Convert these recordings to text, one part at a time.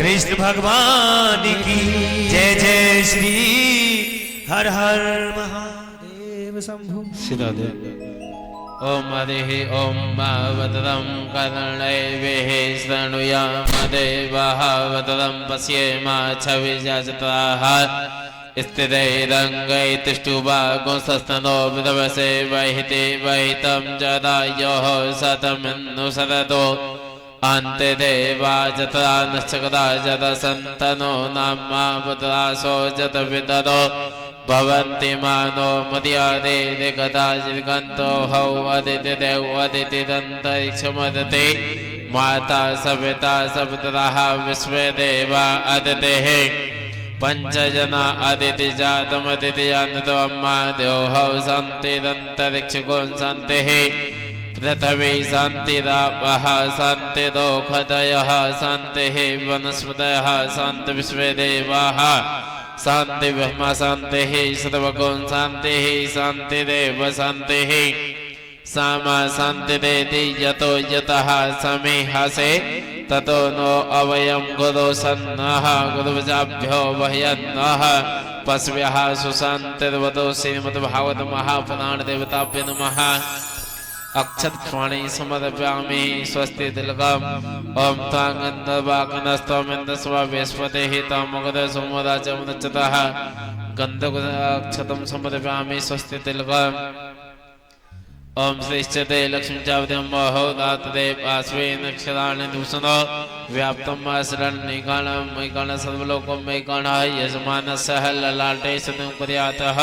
कृष्ण भगवान की जय जय श्री हर हर महादेव शंभु सीधा दे। ओम हरिः ओम वदतं कर्णैवेः शृणुयाम देवाः वदतं पश्येम छविजाजताः स्थिरैरङ्गै तिष्ठुवा गुंसस्तनो विदवसे वहिते वहितं जदायोः शतमिन्नु शरदो अन्ते देवा जतरा नश्चकदा जत सन्तनो नामा पुत्रासो जत विदरो भवन्ति मानो मर्यादे कदाचिद्गन्तो हौ अदितिदेव अदितिदन्तरिक्षमदते माता सविता सपुत्राः विश्वे देवा अदितेः पंचजना अदिति जातमदितिजानतो अम्मा देवहौ सन्तिरन्तरिक्षगो सन्तिः पृथ्वी शान्तिरापः शान्तिरोषधयः शान्तिः वनस्पतयः शान्ति विश्वे देवाः शान्ति ब्रह्म शान्तिः सर्वगुण शान्तिः शान्तिरेव शान्तिः सामा शान्तिरेति यतो यतः समीहसे ततो नो अवयं गुरु सन्नः गुरुवजाभ्यो वह्यन्नः पश्व्यः सुशान्तिर्वतो श्रीमद्भागवत महापुराण देवताभ्यो नमः। अक्षतपाणि समर्पयामि स्वस्ति तिलकम् ओम तांगन्धवाकनस्तमिन्द्रस्वा बृहस्पतिः तामगद सोमराजमुच्यतः गन्धक्षतं समर्पयामि स्वस्ति तिलकम् ओम श्रीश्चते लक्ष्मी चावद्यं महोदात्रे पार्श्वे नक्षत्राणि दूषणो व्याप्तं शरण्यकालं मैकालं सर्वलोकं मैकाणः यजमानस्य ललाटे सदं पर्यातः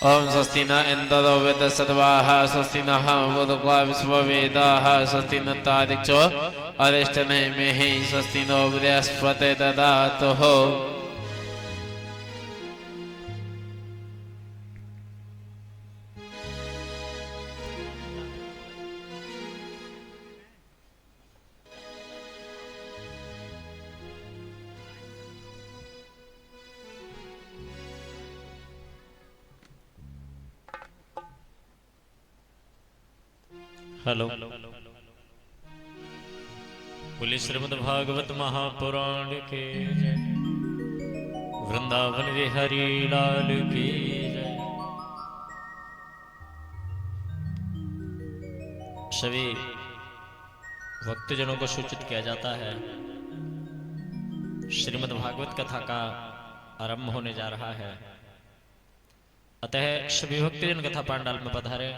ओम स्वस्ति न इंद्रो वेदसर्वाः स्वस्ति नः उदक्वा विश्ववेदाः स्वस्ति न तारिक्षो अरिष्टनेमिः स्वस्ति नो बृहस्पतिर्दधातुः हेलो बोले श्रीमद् भागवत महापुराण के जय वृंदावन विहरी लाल की जय। सभी भक्तजनों को सूचित किया जाता है श्रीमद् भागवत कथा का आरंभ होने जा रहा है, अतः सभी भक्तजन कथा पांडाल में पधारे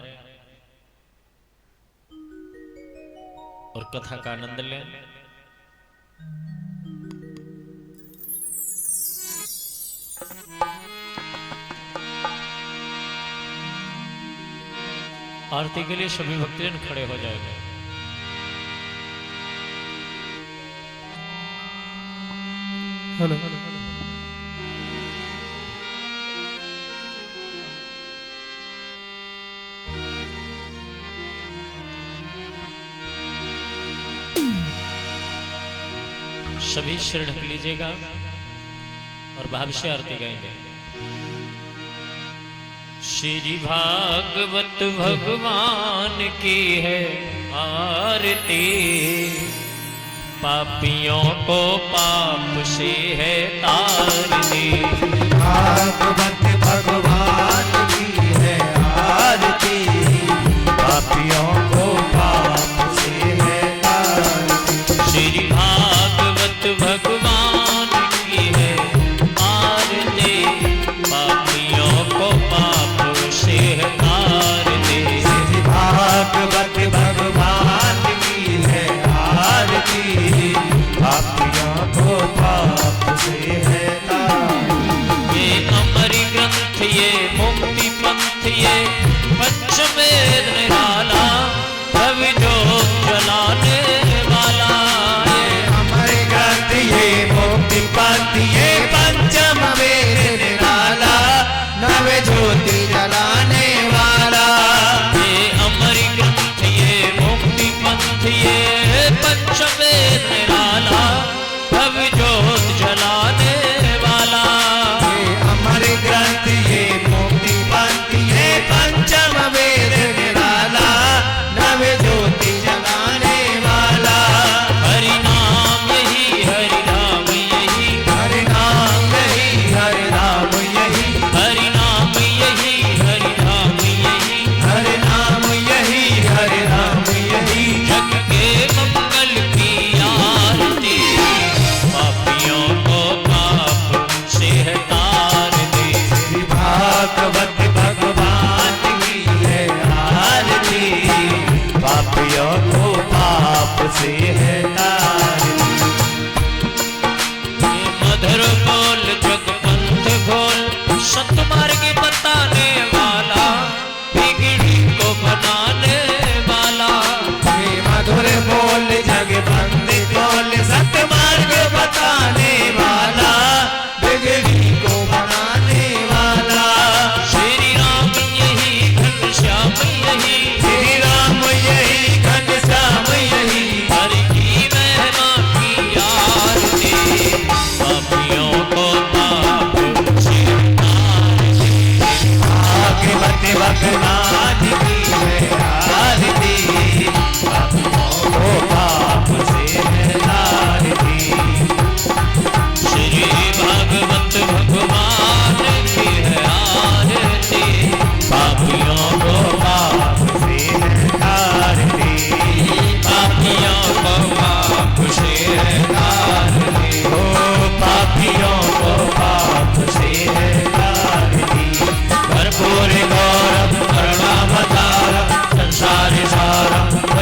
और कथा का आनंद लें। आरती के लिए सभी भक्तजन खड़े हो जाएंगे। हेलो सभी सिर ढक लीजिएगा और भाव से आरती गाएंगे। श्री भागवत भगवान की है आरती, पापियों को पाप से है तारती। भागवत भगवान की है आरती, पापियों को पाप से है तारती। श्री भागवत भगवान की है आरती, पापियों को पाप से है तारती। श्री भागवत भगवान की है आरती, पापियों को पाप से है तारती। ये अमृग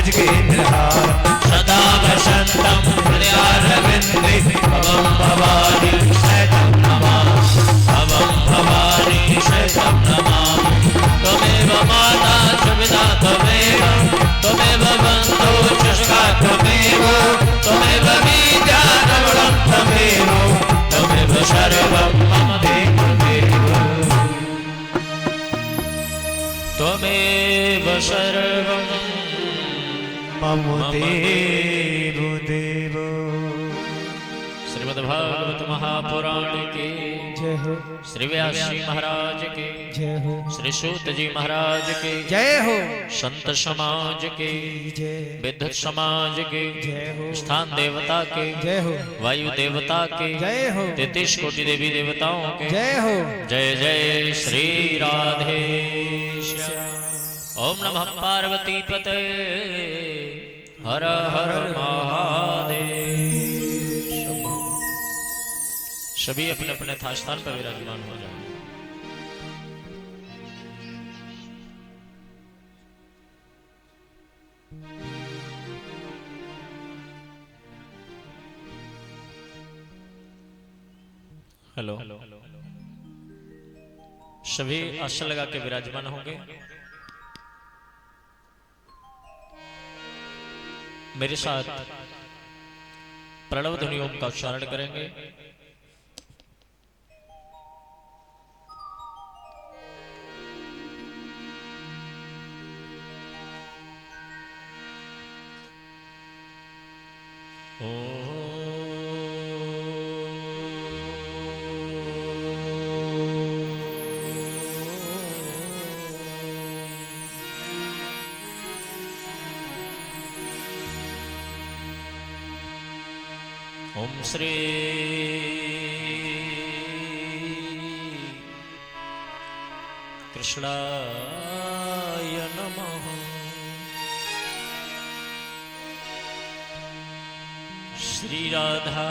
भुजगेन्द्रहार सदा वसन्तं हृदयारविन्दे भवं भवानी शतं नमामि भवं भवानी शतं नमामि त्वमेव माता च पिता त्वमेव त्वमेव बन्धो च सखा त्वमेव त्वमेव विद्यारमणं त्वमेव त्वमेव सर्वं मम देवदेव त्वमेव सर्वं मम देव देव। श्रीमद्भागवत महापुराण के जय हो श्री व्यास जी महाराज के जय हो श्री सूत जी महाराज के जय हो संत समाज के जय विद्वत समाज के जय हो स्थान देवता के जय हो वायु देवता के जय हो 33 कोटि देवी देवताओं के जय हो जय जय श्री राधे श्याम। ओम नमः पार्वती पते हर हर महादेव। सभी अपने अपने था स्थान पर विराजमान हो जाए। हेलो सभी आसन लगा के विराजमान होंगे। मेरे साथ प्रणव ध्वनि ओम का उच्चारण करेंगे। ओम श्री कृष्णाय नमः। श्री राधा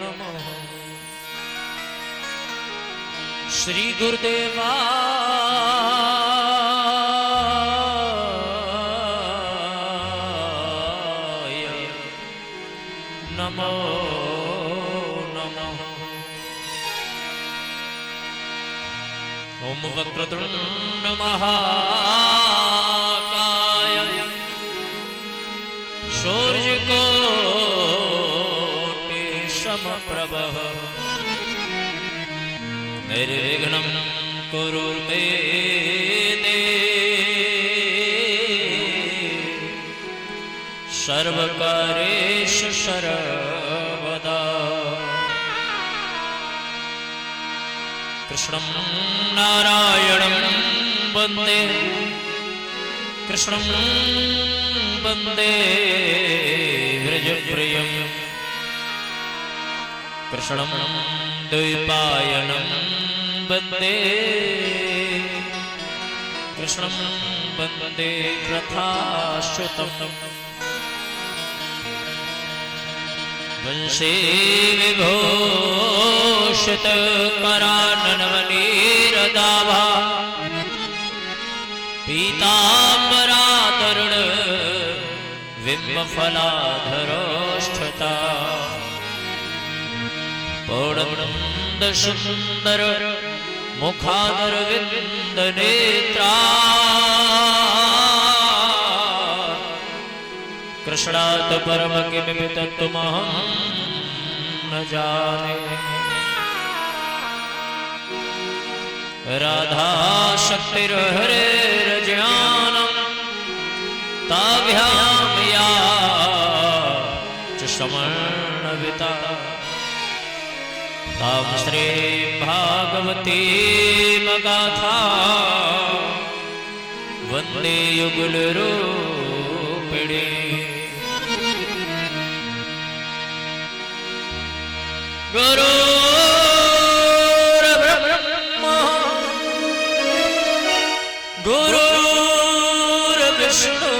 नमः। श्री गुरुदेवा नमो नमः। ओम वक्रतुंड महाकाय सूर्यकोटि समप्रभ निर्विघ्नं कुरु मे सर्वकारेषु सर्वदा। कृष्णं नारायणं वन्दे कृष्णं वन्दे व्रजप्रियं कृष्णं द्वैपायनं वन्दे कृष्णं वन्दे प्रथाश्रुतम् वंशे विभूषित कराननवनीरदाभा पीताम्बरातरुण बिम्बफलाधरोष्ठता पूर्णमुन्द सुन्दर मुखादरविन्द नेत्रा कृष्णात् परम किमिति तत्त्वमहं न जाने। राधा शक्तिर्हरेर्ज्ञानं ताभ्यां या च समर्णविता तां श्रीं भागवतीं गाथा वन्दे युगलरूपिणी। गुरुर्ब्रह्मा गुरुर्विष्णु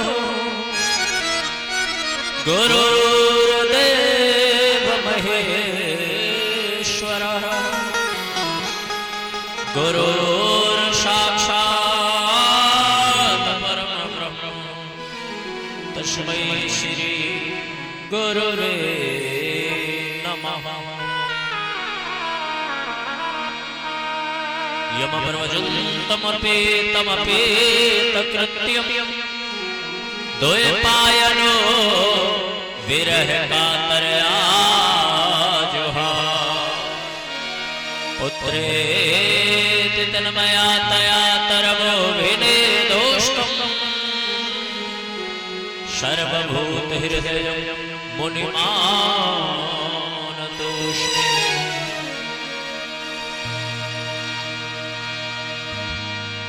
गुरुर्देव महेश्वरः गुरुर् साक्षात् परम ब्रह्म तस्मै श्री गुरुवे नमः। यमप्रवजन्तमपेतमपेतकृत्यं द्वैपायनो विरह कातरया पुत्रेति तन्मया तया तरवो विनेदोष्टम् सर्वभूत हृदय मुनिमानतोऽस्मि।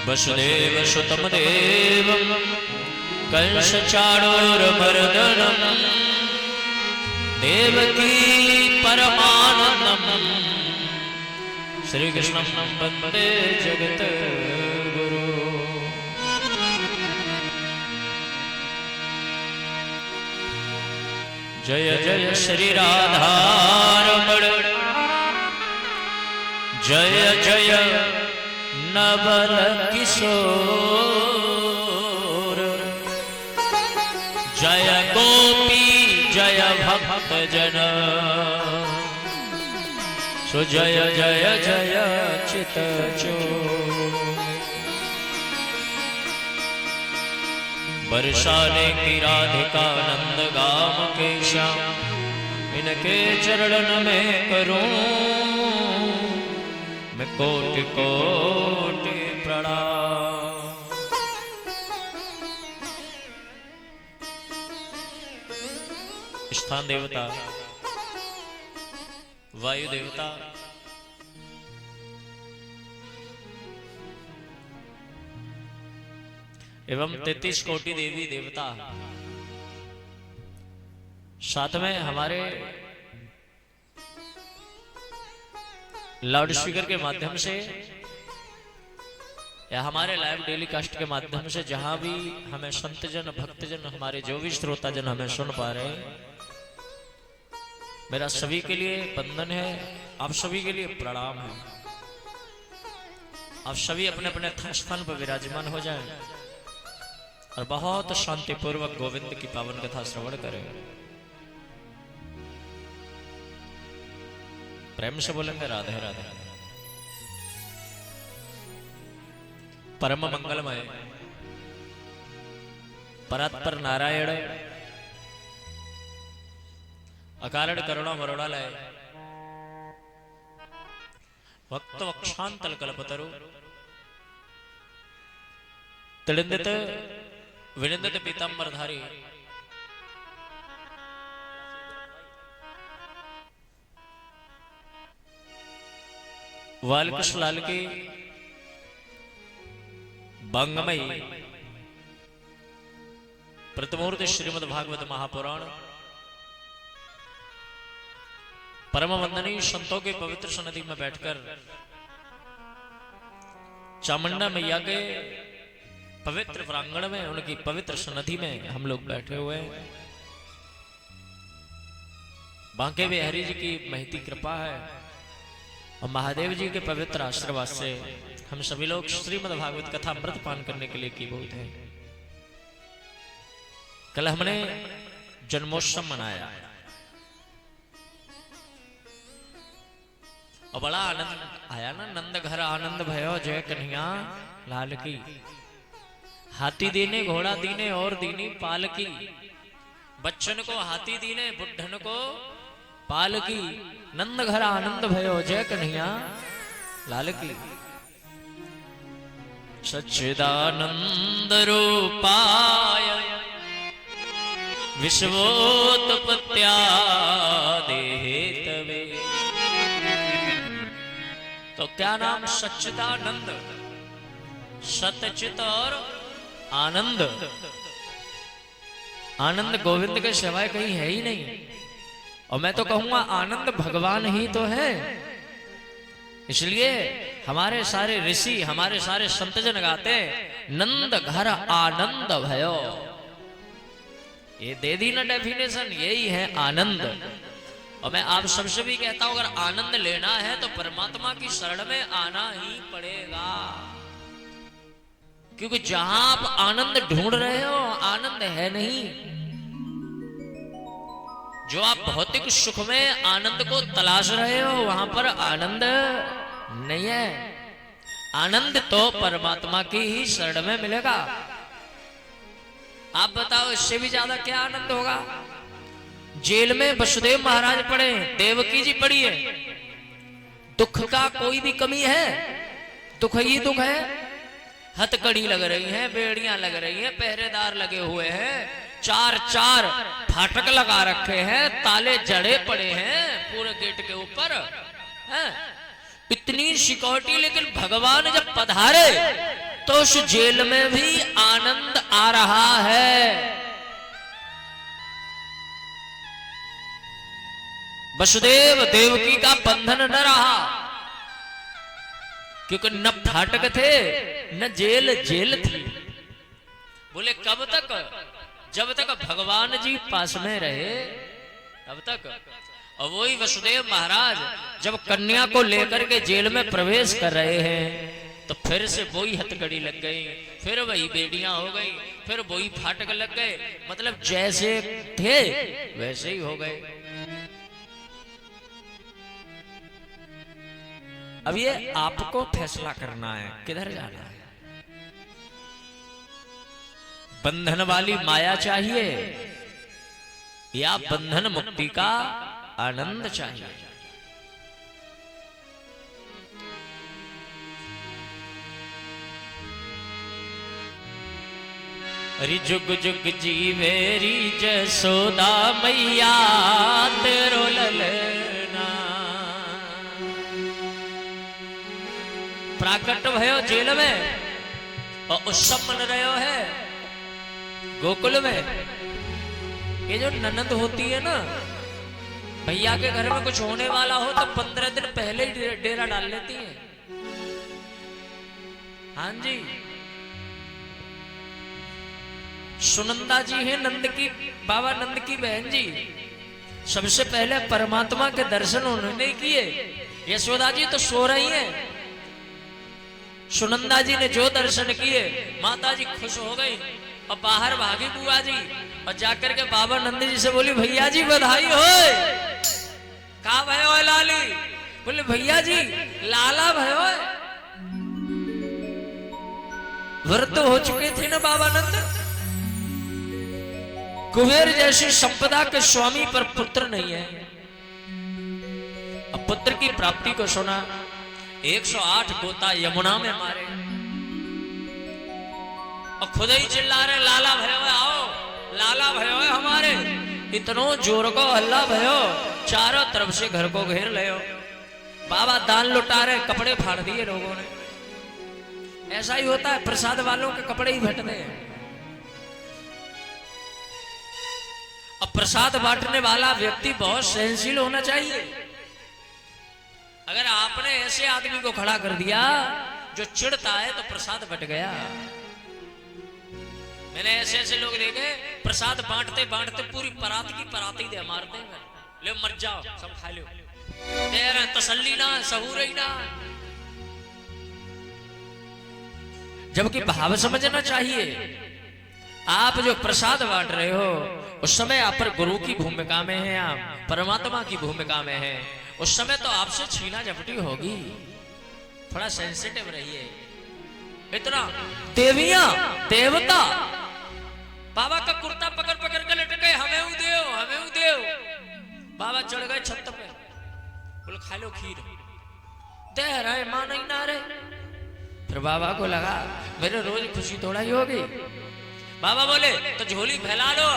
वसुदेव सुतं देवं कंसचाणूरमर्दनं देवकी परमानन्दं श्री कृष्णं वन्दे जगद्गुरु। जय जय श्री राधारमण जय जय नवल किशोर जय गोपी जय भक्त जन सो जय जय जय चित बरसाने की राधिका नंद गाम के श्याम इनके चरण में करूं मैं कोटि कोटि प्रणाम। स्थान देवता वायु देवता एवं 33 कोटि देवी देवता साथ में हमारे लाउड स्पीकर के माध्यम से या हमारे लाइव डेली कास्ट के माध्यम से जहां भी हमें संतजन भक्तजन हमारे जो भी श्रोताजन हमें सुन पा रहे हैं, मेरा सभी के लिए वंदन है, आप सभी के लिए प्रणाम है। आप सभी अपने अपने स्थान पर विराजमान हो जाएं और बहुत शांतिपूर्वक गोविंद की पावन कथा श्रवण करें। प्रेम से बोलेंगे राधे राधे। परम मंगलमय परात्पर नारायण अकारण करुणा मरुणालय वक्त वक्षांतल कल्पतरु तिलिंदित विनिंदित पीतांबरधारी बालकृष्ण लाल की बांगमयी प्रतिमूर्ति श्रीमद् भागवत महापुराण परम वंदनीय संतों के पवित्र सन्निधि में बैठकर चामुंडा मैया के पवित्र प्रांगण में उनकी पवित्र सन्निधि में हम लोग बैठे हुए हैं। बांके बिहारी जी की महती कृपा है और महादेव जी के पवित्र आशीर्वाद से हम सभी लोग श्रीमद् भागवत कथा अमृत पान करने के लिए कीबोध हैं। कल हमने जन्मोत्सव मनाया और बड़ा आनंद आया ना। नंद घर आनंद भयो जय कन्हैया लाल की। हाथी दीने घोड़ा दीने और दीनी पाल की। बच्चन को हाथी दीने बुढ़न को पाल की। नंद घर आनंद भयो जय कन्हैया लाल की। सच्चिदानंद रूपाय विश्वोत्पत्त्यादेहेतवे। तो क्या नाम सच्चिदानंद, सतचित और आनंद। आनंद गोविंद के सिवाय कहीं है ही नहीं। और मैं तो कहूंगा आनंद भगवान ही तो है। इसलिए हमारे सारे ऋषि हमारे सारे संतजन गाते नंद घर आनंद भयो। ये दे दी ना डेफिनेशन, यही है आनंद। और मैं आप सबसे भी कहता हूं, अगर आनंद लेना है तो परमात्मा की शरण में आना ही पड़ेगा, क्योंकि जहां आप आनंद ढूंढ रहे हो आनंद है नहीं। जो आप भौतिक सुख में आनंद को तलाश रहे हो वहां पर आनंद नहीं है। आनंद तो परमात्मा की ही शरण में मिलेगा। आप बताओ इससे भी ज्यादा क्या आनंद होगा। जेल में वसुदेव महाराज पड़े, देवकी जी पड़ी है, दुख का कोई भी कमी है? दुख ही दुख है। हथकड़ी लग रही है, बेड़ियां लग रही हैं, पहरेदार लगे हुए हैं, चार चार फाटक लगा रखे हैं, ताले जड़े पड़े हैं पूरे गेट के ऊपर हैं, इतनी सिक्योरिटी। लेकिन भगवान जब पधारे तो उस जेल में भी आनंद आ रहा है। वसुदेव देवकी का बंधन न रहा, क्योंकि न फाटक थे न जेल थी। बोले कब तक? जब तक भगवान जी पास में रहे तब तक। और वही वसुदेव महाराज जब कन्या को लेकर के जेल में प्रवेश कर रहे हैं तो फिर से वही हथकड़ी लग गई, फिर वही बेड़ियां हो गई, फिर वही फाटक लग गए। मतलब जैसे थे वैसे ही हो गए। अब ये आपको फैसला करना है किधर जाना है। बंधन वाली माया चाहिए या बंधन मुक्ति का आनंद चाहिए? अरे जुग जुग जीवेरी जसोदा मैया तेरो ललना। प्राकट भयो जेल में और उत्सव मन रहे है गोकुल में। ये जो ननद होती है ना, भैया के घर में कुछ होने वाला हो तो 15 दिन पहले ही डेरा डाल लेती है। हाँ जी, सुनंदा जी है नंद की, बाबा नंद की बहन जी। सबसे पहले परमात्मा के दर्शन उन्होंने किए। यशोदा जी तो सो रही हैं, सुनंदा जी ने जो दर्शन किए माता जी खुश हो गई और बाहर भागी बुआ जी और जाकर के बाबा नंद जी से बोली भैया जी बधाई हो। कहा भयो लाली? बोले भैया जी लाला भयो। व्रत हो चुके थे ना बाबा नंद। कुबेर जैसी संपदा के स्वामी पर पुत्र नहीं है। अब पुत्र की प्राप्ति को सुना, 108 गोता यमुना में मारे और खुद ही चिल्ला रहे लाला भयो आओ, लाला भयो हमारे। इतनो जोर को हल्ला भयो, चारों तरफ से घर को घेर ले। बाबा दान लुटा रहे, कपड़े फाड़ दिए लोगों ने। ऐसा ही होता है, प्रसाद वालों के कपड़े ही फटते हैं। अब प्रसाद बांटने वाला व्यक्ति बहुत सहनशील होना चाहिए। अगर आपने ऐसे आदमी को खड़ा कर दिया जो चिढ़ता है तो प्रसाद बट गया। मैंने ऐसे ऐसे लोग देखे प्रसाद बांटते बांटते पूरी परात की पराती दे मारते हैं। ले मर जाओ, सब खा लो, तेरा तसल्ली ना, सहूर ही ना। जबकि भाव समझना चाहिए। आप जो प्रसाद बांट रहे हो उस समय आप पर गुरु की भूमिका में है, आप परमात्मा की भूमिका में है। उस समय तो आपसे छीना झपटी होगी। थोड़ा सेंसिटिव रहिए। इतना देवियां देवता बाबा का कुर्ता पकड़ पकड़ के लटक गए, हमें ऊ देव, हमें ऊ देव। बाबा चढ़ गए छत पे, बोले खा लो खीर। दे रहे मां नहीं ना रहे। फिर बाबा को लगा मेरे रोज खुशी थोड़ा ही होगी। बाबा बोले तो झोली फैला लो।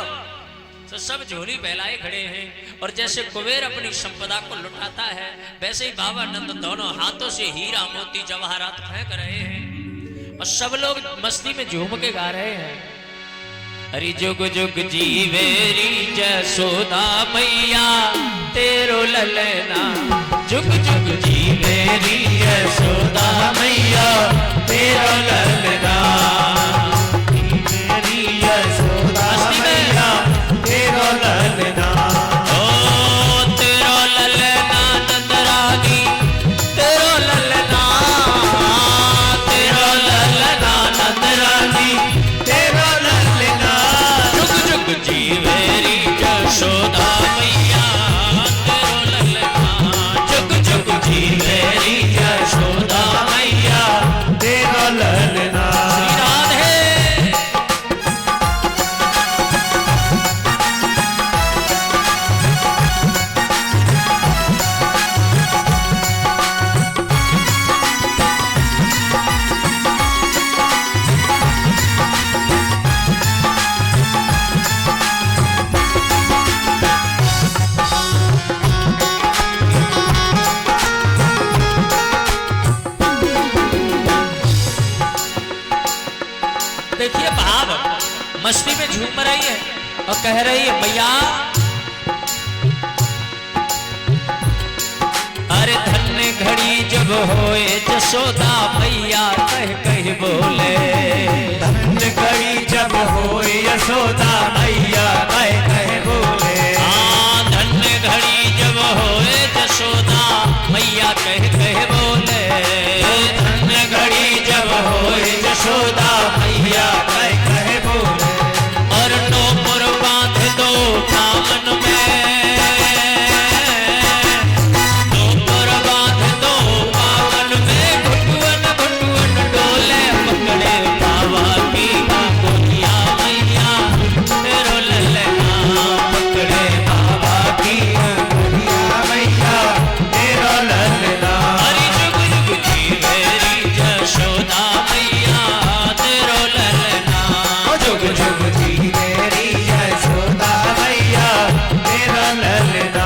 तो सब झोली फैलाए खड़े हैं। और जैसे कुबेर अपनी संपदा को लुटाता है वैसे ही बाबा नंद दोनों हाथों से हीरा मोती जवाहरात फेंक रहे हैं और सब लोग मस्ती में झूम के गा रहे हैं। हरि जुग जुग जीवेरी जसोदा मैया तेरो ललना। जुग जुग जीवेरी जसोदा मैया तेरो ललना। तेरो ललना, ओ तेरो मस्ती में झूम रही है और कह रही है मैया अरे धन्य घड़ी जब होए जसोदा मैया कह कह बोले धन्य घड़ी जब होए यशोदा मैया कह कह बोले धन्य घड़ी जब होए जसोदा मैया कह कह बोले धन्य घड़ी जब होए यशोदा मैया कह कह बोले और टोपर बांध दो दामन में टोपर बांध दो दामन में घुटुअन घुटुअन डोले पकड़े बाबा की गोलिया मैया तेरो ललना पकड़े बाबा की गोलिया मैया तेरा ललना हरि जुग जुग जी मेरी जशोदा मैया तेरो ललना जुग जुग जी मेरी यशोदा मैया तेरा ललना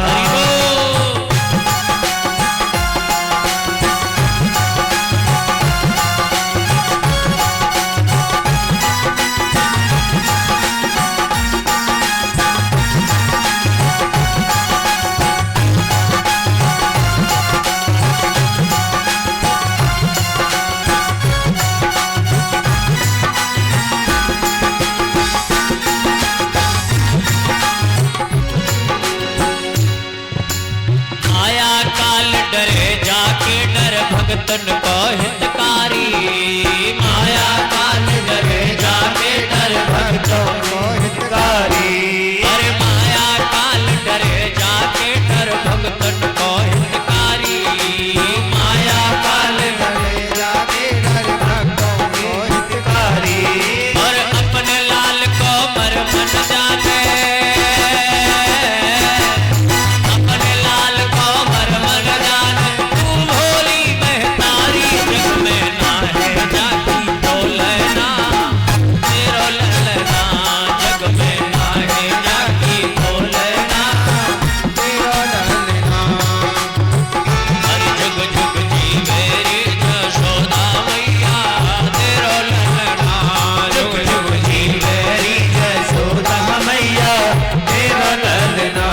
आया काल डरे जाके डर भगतन को हितकारी माया काल डरे जाके डर भगतों को हितकारी अरे माया काल डरे जाके डर भगतन को हितकारी माया काल डरे जाके डर भक्तों को हितकारी और अपने लाल को मर मन जाने अपने लाल को मर मन जाने तू भोली महतारी जग में ना है जाती बोलना तेरो ललना जग में ना है जाती बोलना तेरा ललना हरि जुग जुग जी मेरी जशोदा मैया तेरो ललना जुग जुग जी मेरी यशोदा मैया तेरा ललना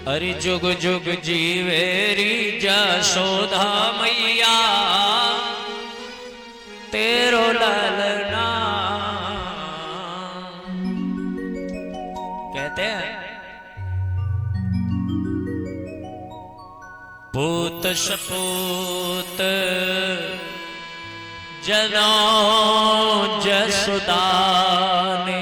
हरि जुग जुग जीवेरी जशोदा मैया तेरो ललना कहते हैं पूत सपूत जनो जसोदा ने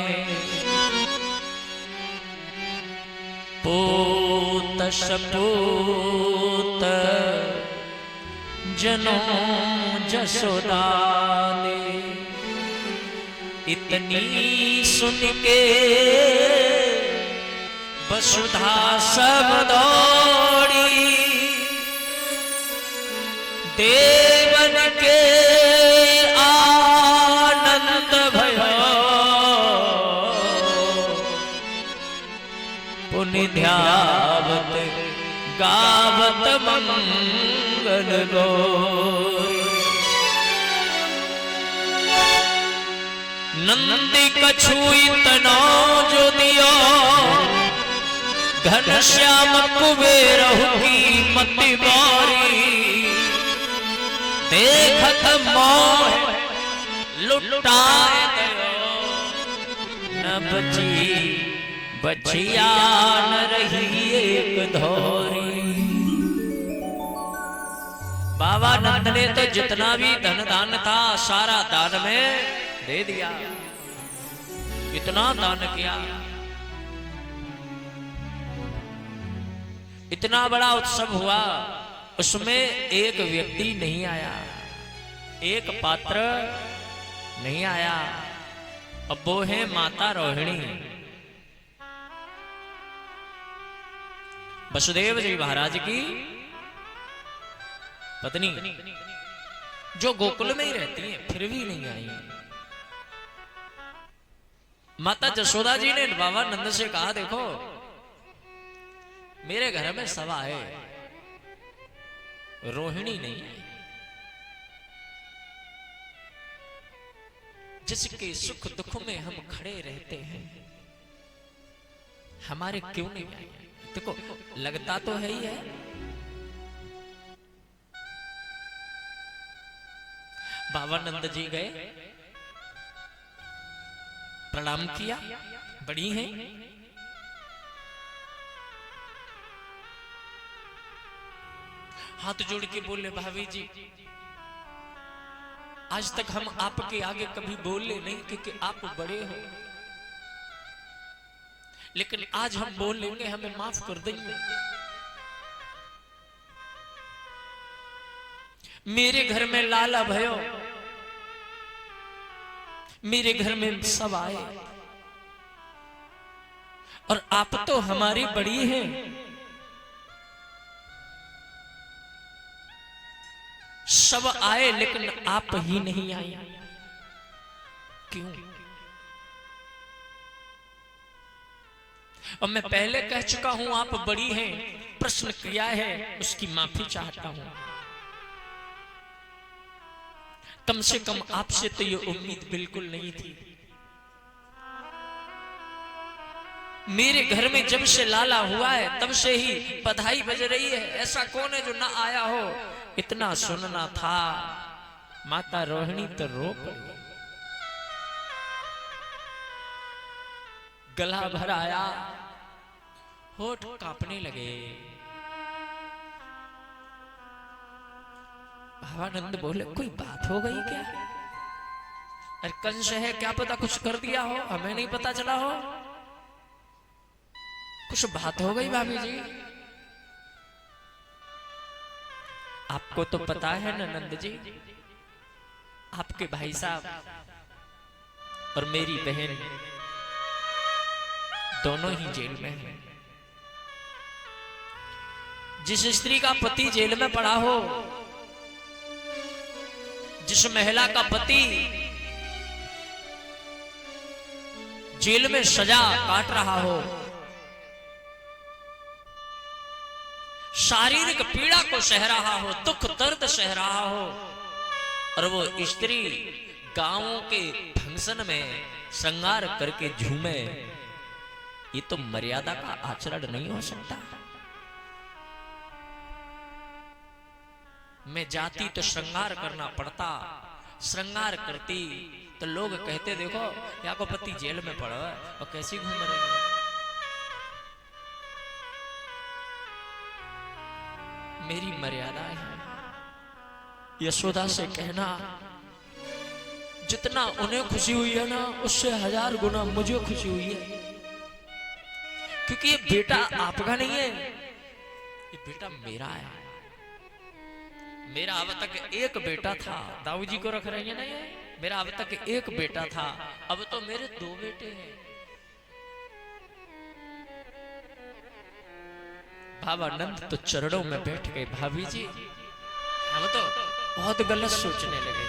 पूत सपूत जनों जसोदा ने इतनी सुन के वसुधा सब दौड़ी देवन के आनंद भयो पुनि ध्यावत गावत मंगल गोरी नंदी कछुई तनो जो दियो घनश्याम कुबेर की मति बारी देखत मोह लुटाए गयो न बची बचिया न रही एक धोरी। बाबा नंद ने तो जितना भी धन दान था सारा दान में दे दिया, इतना दान किया, इतना बड़ा उत्सव हुआ, उसमें एक व्यक्ति नहीं आया, एक पात्र नहीं आया। अब वो है माता रोहिणी। वसुदेव जी महाराज की पत्नी जो गोकुल में ही रहती हैं, फिर भी नहीं आई। माता जशोदा जी ने बाबा नंद से कहा, देखो मेरे घर में सब आए, रोहिणी नहीं है, जिसके सुख दुख में हम खड़े रहते हैं, हमारे क्यों नहीं आए? देखो लगता तो है ही है। बाबा नंद जी गए, प्रणाम किया, बड़ी हैं, हाथ जोड़ के बोले, भाभी जी आज तक हम आपके आगे कभी बोले नहीं क्योंकि आप बड़े हो, लेकिन आज हम बोल लेंगे, हमें माफ कर देंगे। मेरे घर में लाला भयो, मेरे घर में सब आए, और आप तो हमारी बड़ी हैं, सब आए लेकिन आप ही नहीं आए, क्यों? और मैं पहले कह चुका हूं आप बड़ी हैं, प्रश्न किया है उसकी माफी चाहता हूं। कम से कम आपसे तो ये उम्मीद बिल्कुल नहीं थी। मेरे घर में जब से लाला हुआ है तब से ही बधाई बज रही है, ऐसा कौन है जो ना आया हो? इतना सुनना था। माता रोहिणी तो रो पड़ी, गला भर आया, होठ कांपने लगे। भावानंद बोले, कोई बात हो गई क्या? अरे कंस है, क्या पता कुछ कर दिया हो, हमें नहीं पता चला हो, कुछ बात हो गई भाभी जी। आपको तो पता है ना नंद जी, आपके भाई साहब और मेरी बहन दोनों ही जेल में हैं। जिस स्त्री का पति जेल में पड़ा हो, जिस महिला का पति जेल में सजा काट रहा हो, शारीरिक पीड़ा को सह रहा हो, दुख दर्द सह रहा हो, और वो स्त्री गांवों के फंक्शन में श्रृंगार करके झूमे, ये तो मर्यादा का आचरण नहीं हो सकता। मैं जाती तो श्रृंगार करना पड़ता, श्रृंगार करती तो लोग कहते, देखो या को पति जेल में पड़ा और कैसी घूम रही है। मेरी मर्यादा है। यशोदा से कहना, जितना उन्हें खुशी हुई है ना, उससे 1000 गुना मुझे खुशी हुई है, क्योंकि ये बेटा आपका नहीं है, ये बेटा मेरा है। मेरा अब तक एक बेटा था, दाऊ जी को रख रही है ना ये, मेरा अब तक एक बेटा था, अब तो मेरे 2 बेटे हैं। बाबा नंद तो चरणों में बैठ गए, भाभी जी हम तो बहुत गलत सोचने लगे,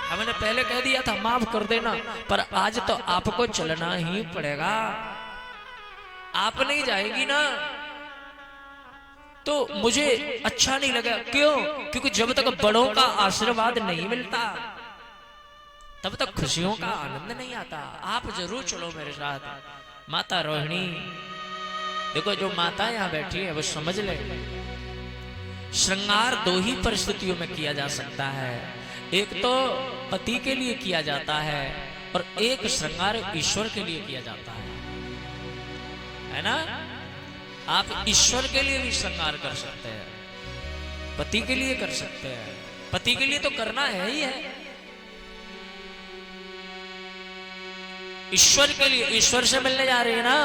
हमने पहले कह दिया था माफ कर देना, पर आज तो आपको चलना ही पड़ेगा। आप नहीं जाएगी ना तो मुझे अच्छा नहीं लगा। क्यों? क्योंकि जब तक बड़ों का आशीर्वाद नहीं मिलता तब तक खुशियों का आनंद नहीं आता। आप जरूर चलो मेरे साथ। माता रोहिणी, देखो जो माता यहां बैठी है वो समझ ले, श्रृंगार 2 ही परिस्थितियों में किया जा सकता है, एक तो पति के लिए किया जाता है और एक श्रृंगार ईश्वर के लिए किया जाता है ना। आप ईश्वर के लिए भी श्रृंगार कर सकते हैं, पति के लिए कर सकते हैं, पति के लिए तो करना है ही है। ईश्वर के लिए, ईश्वर से मिलने जा रही है ना।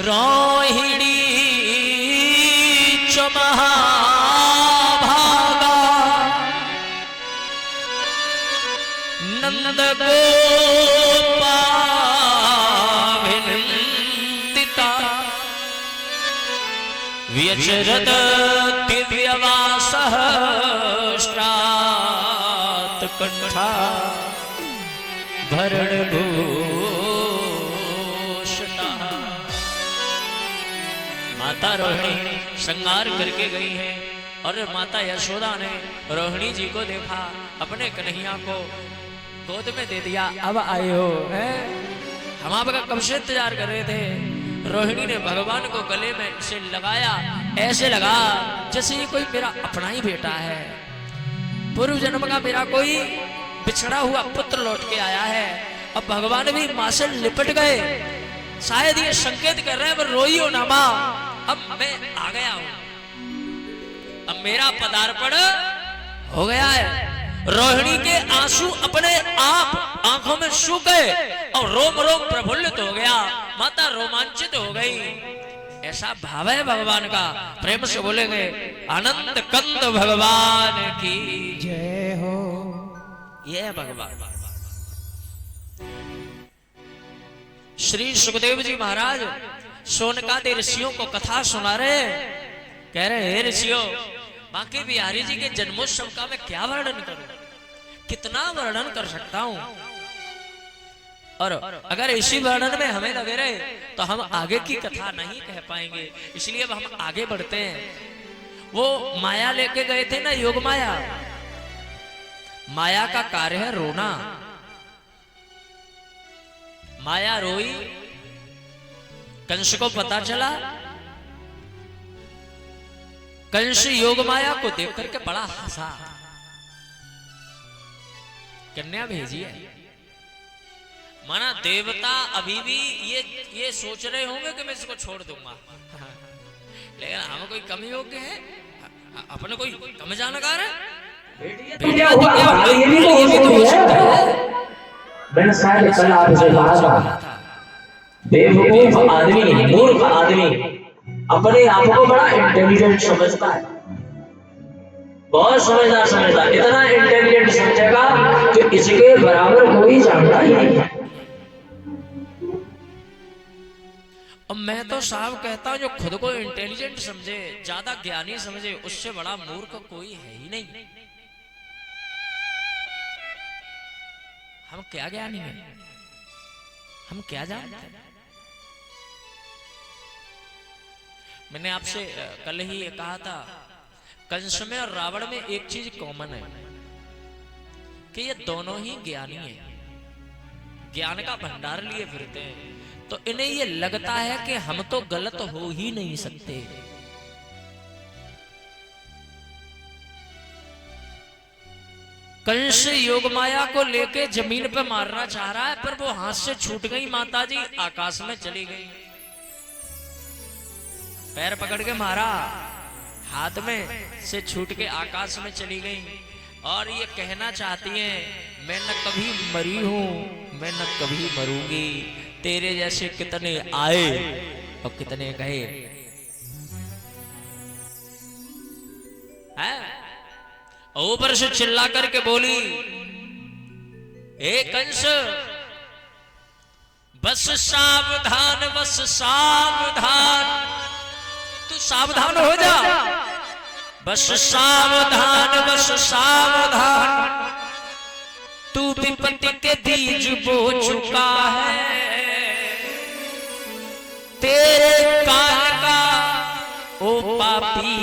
रोहिणी च महाभागा नंद गोपाभिनंदिता व्यचरत दिव्यवासः स्त्रात कंठा भरण भूषता। माता रोहिणी श्रृंगार करके गई है और माता यशोदा ने रोहिणी जी को देखा, अपने कन्हैया को गोद में दे दिया। अब आए हो, हम आपका कब से इंतजार कर रहे थे। रोहिणी ने भगवान को गले में से लगाया, ऐसे लगा जैसे ये कोई मेरा अपना ही बेटा है, पूर्व जन्म का मेरा कोई बिछड़ा हुआ पुत्र लौट के आया है। अब भगवान भी माँ से लिपट गए, शायद ये संकेत कर रहे हैं पर रोइयो ना माँ, अब मैं आ गया हूं, अब मेरा पदार्पण हो गया है। रोहिणी के आंसू अपने आप आंखों में सूख गए और रोम रोम प्रफुल्लित हो गया, माता रोमांचित हो गई। ऐसा भाव है भगवान का, प्रेम से बोलेंगे आनंद कंद भगवान की जय हो। ये है भगवान। श्री सुखदेव जी महाराज सोनकादि ऋषियों को कथा सुना रहे, कह रहे हे ऋषियों, बांके बिहारी जी के जन्मोत्सव का मैं क्या वर्णन करूं, कितना वर्णन कर सकता हूं। और अगर इसी वर्णन में हमें लगे रहे तो हम आगे की कथा नहीं कह पाएंगे, इसलिए अब हम आगे बढ़ते हैं। वो माया लेके गए थे ना, योग माया, माया का कार्य है रोना। माया रोई, कंस को पता चला, कंस योग माया को देख करके बड़ा हंसा, कन्या भेजी है। माना देवता अभी भी ये सोच रहे होंगे कि मैं इसको छोड़ दूंगा, लेकिन हम कोई कमी योग्य है, अपने कोई कम जानकार है, क्या हुआ? ये भी तो हो सकती है। मैंने शायद कल आपसे कहा था, बेवकूफ आदमी, मूर्ख आदमी अपने आप को बड़ा इंटेलिजेंट समझता है, बहुत समझदार समझता, इतना इंटेलिजेंट समझेगा कि इसके बराबर कोई जानता ही नहीं है। और मैं तो साहब कहता हूं, जो खुद को इंटेलिजेंट समझे, ज्यादा ज्ञानी समझे, उससे बड़ा मूर्ख कोई है ही नहीं। हम क्या ज्ञानी हैं, हम क्या जानते हैं। मैंने आपसे कल ही ये कहा था, कंस में और रावण में एक चीज कॉमन है कि ये दोनों ही ज्ञानी हैं, ज्ञान का भंडार लिए फिरते हैं, तो इन्हें ये लगता है कि हम तो गलत हो ही नहीं सकते। कंस योग माया को लेके जमीन पे मारना चाह रहा है, पर वो हाथ से छूट गई, माता जी आकाश में चली गई। पैर पकड़ के मारा, हाथ में से छूट के आकाश में चली गई, और ये कहना चाहती हैं मैं न कभी मरी हूं, मैं न कभी मरूंगी, तेरे जैसे कितने आए और कितने गए हैं। ऊपर से चिल्ला करके बोली, हे कंस, बस सावधान, बस सावधान, तू सावधान हो जा, बस सावधान, बस सावधान, तू विपत्ति के बीज बो चुका है, तेरे काल का ओ पापी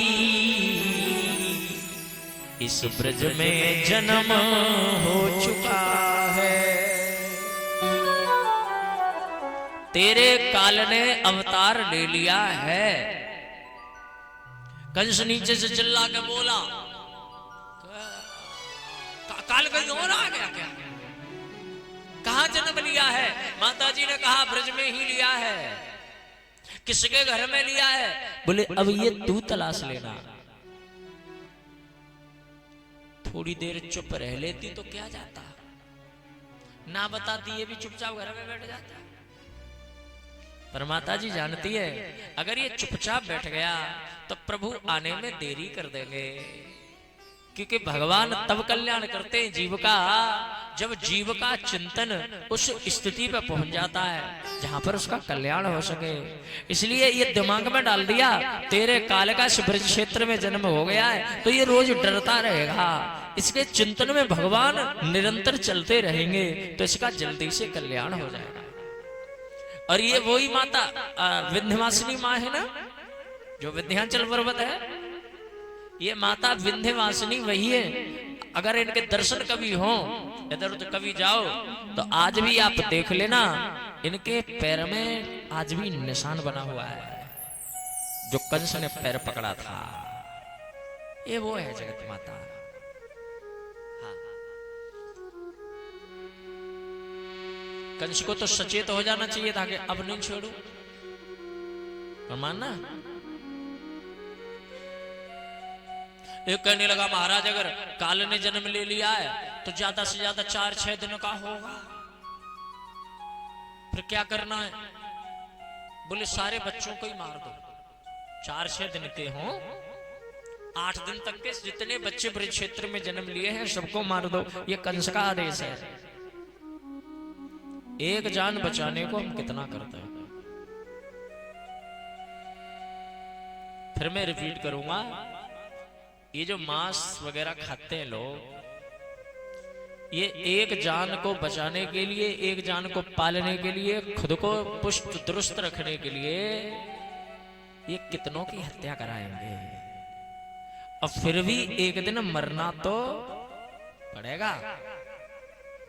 इस ब्रज में जन्म हो चुका है। तेरे काल ने अवतार ले लिया है। कंस नीचे से चिल्ला के बोला, काल कहीं और आ गया क्या? कहां जन्म लिया है? माता जी ने कहा ब्रज में ही लिया है। किसके घर में लिया है? बोले अब ये तू तलाश लेना। थोड़ी देर चुप रह लेती तो क्या जाता, ना बताती ये भी चुपचाप घर में बैठ जाता। पर माता जी जानती है, अगर ये चुपचाप बैठ गया तो प्रभु आने में देरी कर देंगे। क्योंकि भगवान तब कल्याण करते हैं जीव का जब जीव का चिंतन उस स्थिति पर पहुंच जाता है जहां पर उसका कल्याण हो सके। इसलिए ये दिमाग में डाल दिया तेरे काल का ब्रज क्षेत्र में जन्म हो गया है तो ये रोज डरता रहेगा, इसके चिंतन में भगवान निरंतर चलते रहेंगे तो इसका जल्दी से कल्याण हो जाएगा। और ये वही माता विंध्यवासिनी माँ है ना, जो विंध्याचल पर्वत है, ये माता विंध्यवासिनी वही है। अगर इनके दर्शन कभी हो, इधर तो कभी जाओ तो आज भी आप देख लेना इनके पैर में आज भी निशान बना हुआ है जो कंस ने पैर पकड़ा था, ये वो है जगत माता। हाँ। कंस को तो सचेत हो जाना चाहिए था कि अब नहीं छोड़ू, पर मानना। एक कहने लगा महाराज अगर काल ने जन्म ले लिया है तो ज्यादा से ज्यादा 4-6 दिन का होगा, फिर क्या करना है? बोले सारे बच्चों को ही मार दो, 4-6 दिन के हों, 8 दिन तक के जितने बच्चे ब्रज क्षेत्र में जन्म लिए हैं सबको मार दो, ये कंस का आदेश है। एक जान बचाने को हम कितना करते हैं। फिर मैं रिपीट करूंगा, ये जो मांस वगैरह खाते हैं लोग, ये एक जान को बचाने के लिए, एक जान को पालने के लिए, खुद को पुष्ट दुरुस्त रखने के लिए ये कितनों की हत्या कराएंगे। और फिर भी एक दिन मरना तो पड़ेगा,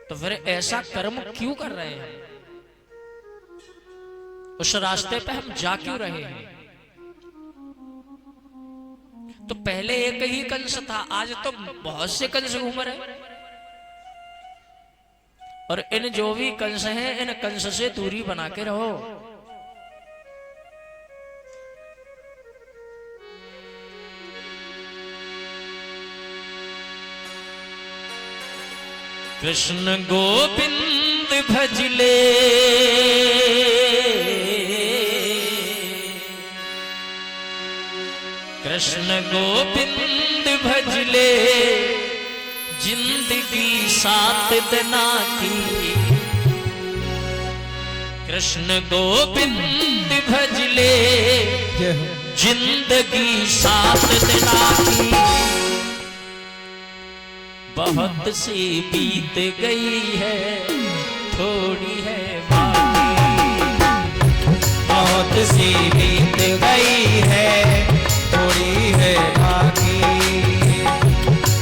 तो फिर ऐसा कर्म क्यों कर रहे हैं? उस रास्ते पे हम जा क्यों रहे हैं? तो पहले एक ही कंस था, आज तो बहुत से कंस घूम रहे। और इन जो भी कंस हैं इन कंस से दूरी बना के रहो। कृष्ण गोविंद भजले कृष्ण गोविंद भजले जिंदगी 7 दिना की। कृष्ण गोविंद भजले जिंदगी 7 दिना की। बहुत सी बीत गई है थोड़ी है बाकी। बहुत सी बीत गई है थोड़ी है बाकी।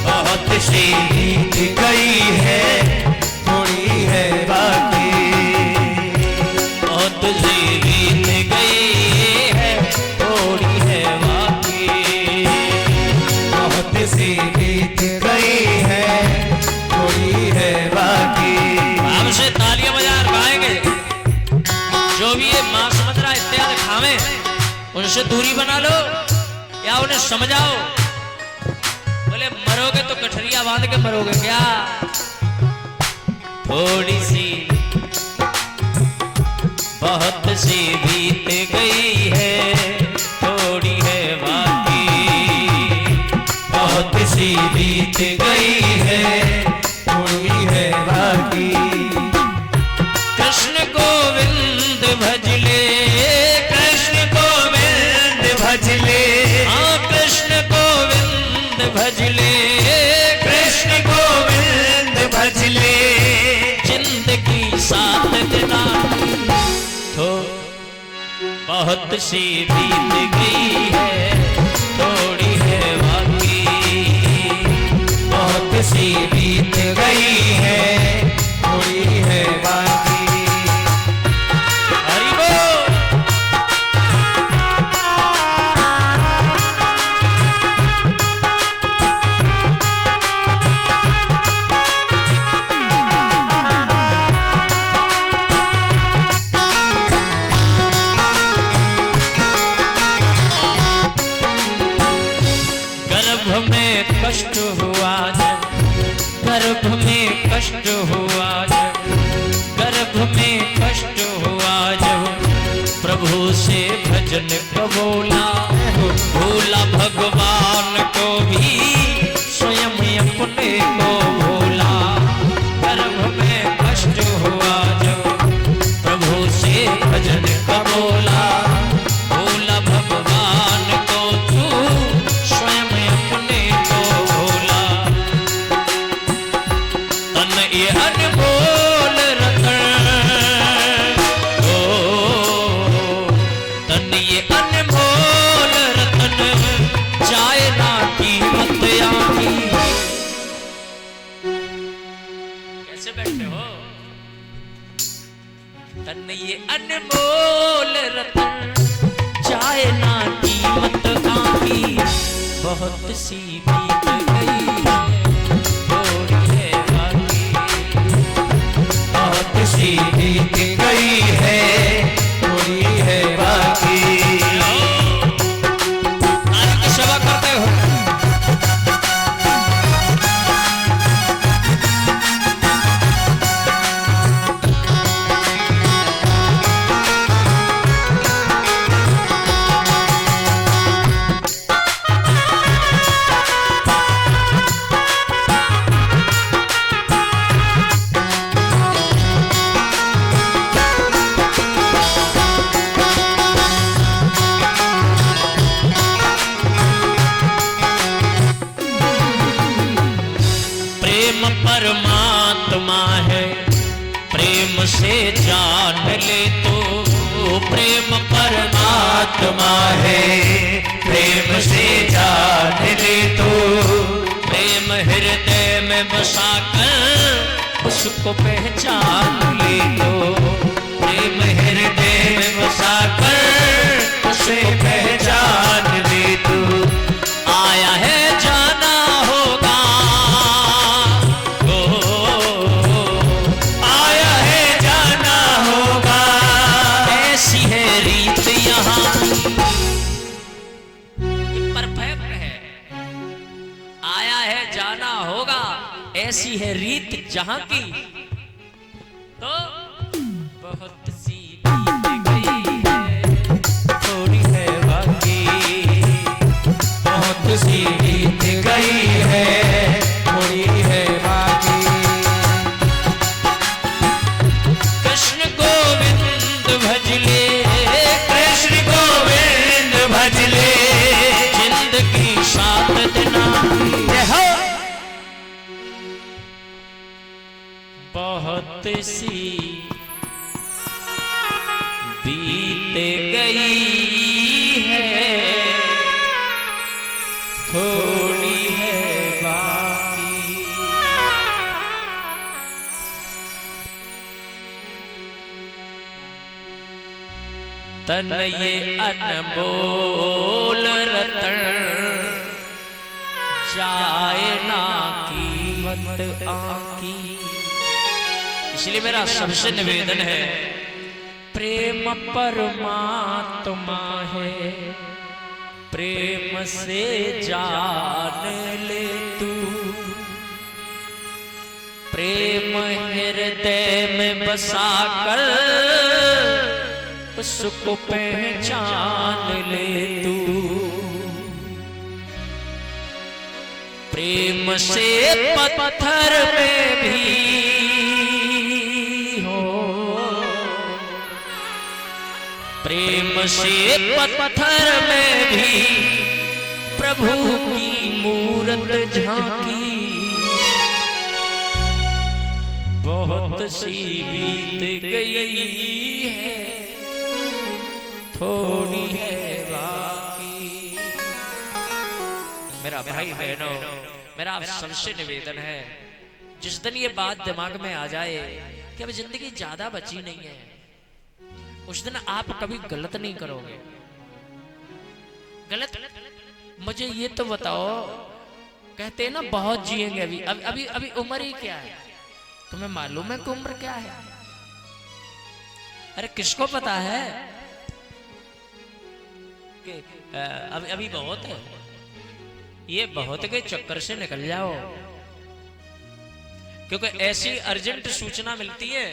बहुत सी बीत गई है थोड़ी है बाकी। बहुत सी बीत गई है थोड़ी है बाकी। बहुत सी बीत गई है थोड़ी है बाकी। हमसे तालियां बजा गाएंगे। जो भी ये मांस मदिरा इत्यादि खावे उनसे दूरी बना लो या उन्हें समझाओ। बोले मरोगे तो गठरिया बांध के मरोगे क्या? थोड़ी सी बहुत सी बीत गई है थोड़ी है बाकी। बहुत सी बीत गई है थोड़ी है बाकी। कृष्ण गोविंद भजले कृष्ण गोविंद भजले। हाँ कृष्ण गोविंद भजले कृष्ण गोविंद भजले। जिंदगी 7 दिना की तो बहुत सी बीत गई है थोड़ी है बाकी। बहुत सी बीत गई है थोड़ी है बाकी। हरि बोल। गर्भ में कष्ट हुआ जब, गर्भ में कष्ट हुआ जब, गर्भ में कष्ट हुआ जब प्रभु से भजन को बोला। भोला भगवान को भी स्वयं बहुत सी बीत गई है, थोड़ी है बाकी। बहुत सी बीत गई है, थोड़ी है बाकी। नारी की सेवा करते हो। प्रेम परमात्मा है, प्रेम से जान ले तो। प्रेम परमात्मा है, प्रेम से जान ले तो। प्रेम हृदय में बसा कर उसको पहचान ले तो। प्रेम हृदय में बसा कर उसे पहचान ले तो। आया है जाना होगा, आया है जाना होगा। ऐसी है रीत यहाँ। ये परफेक्ट है। आया है जाना होगा, ऐसी है रीत जहां की। तो बहुत सी बीत गई है, थोड़ी है बाकी। बहुत सी बीत गई है, थोड़ी है बाकी। कृष्ण गोविंद भजले, कृष्ण गोविंद भजले, जिंदगी 7 दिन रहो। बहुत सी बीत गई है, थोड़ी है बाकी। तन ये अनमोल रतन, जाए ना कीमत आकी। इसलिए मेरा सबसे निवेदन है, प्रेम परमात्मा है, प्रेम से जान ले तू। प्रेम हृदय में बसा कर उसको पहचान ले तू। प्रेम से पत्थर में भी हो, प्रेम से पत्थर में भी प्रभु की मूरत झांकी। बहुत सी बीत गई है, थोड़ी है बाकी। मेरा भाई बहनों, मेरा आप सबसे निवेदन है, जिस दिन ये बात दिमाग में आ जाए कि अब जिंदगी ज्यादा बची नहीं है, उस दिन आप कभी गलत नहीं करोगे। गलत मुझे ये तो बताओ, कहते हैं ना बहुत जिएंगे अभी। अभी अभी उम्र ही क्या है? तुम्हें मालूम है कि उम्र क्या है? अरे किसको पता है कि अभी अभी बहुत है। ये बहुत के चक्कर से निकल जाओ, क्योंकि ऐसी अर्जेंट सूचना मिलती है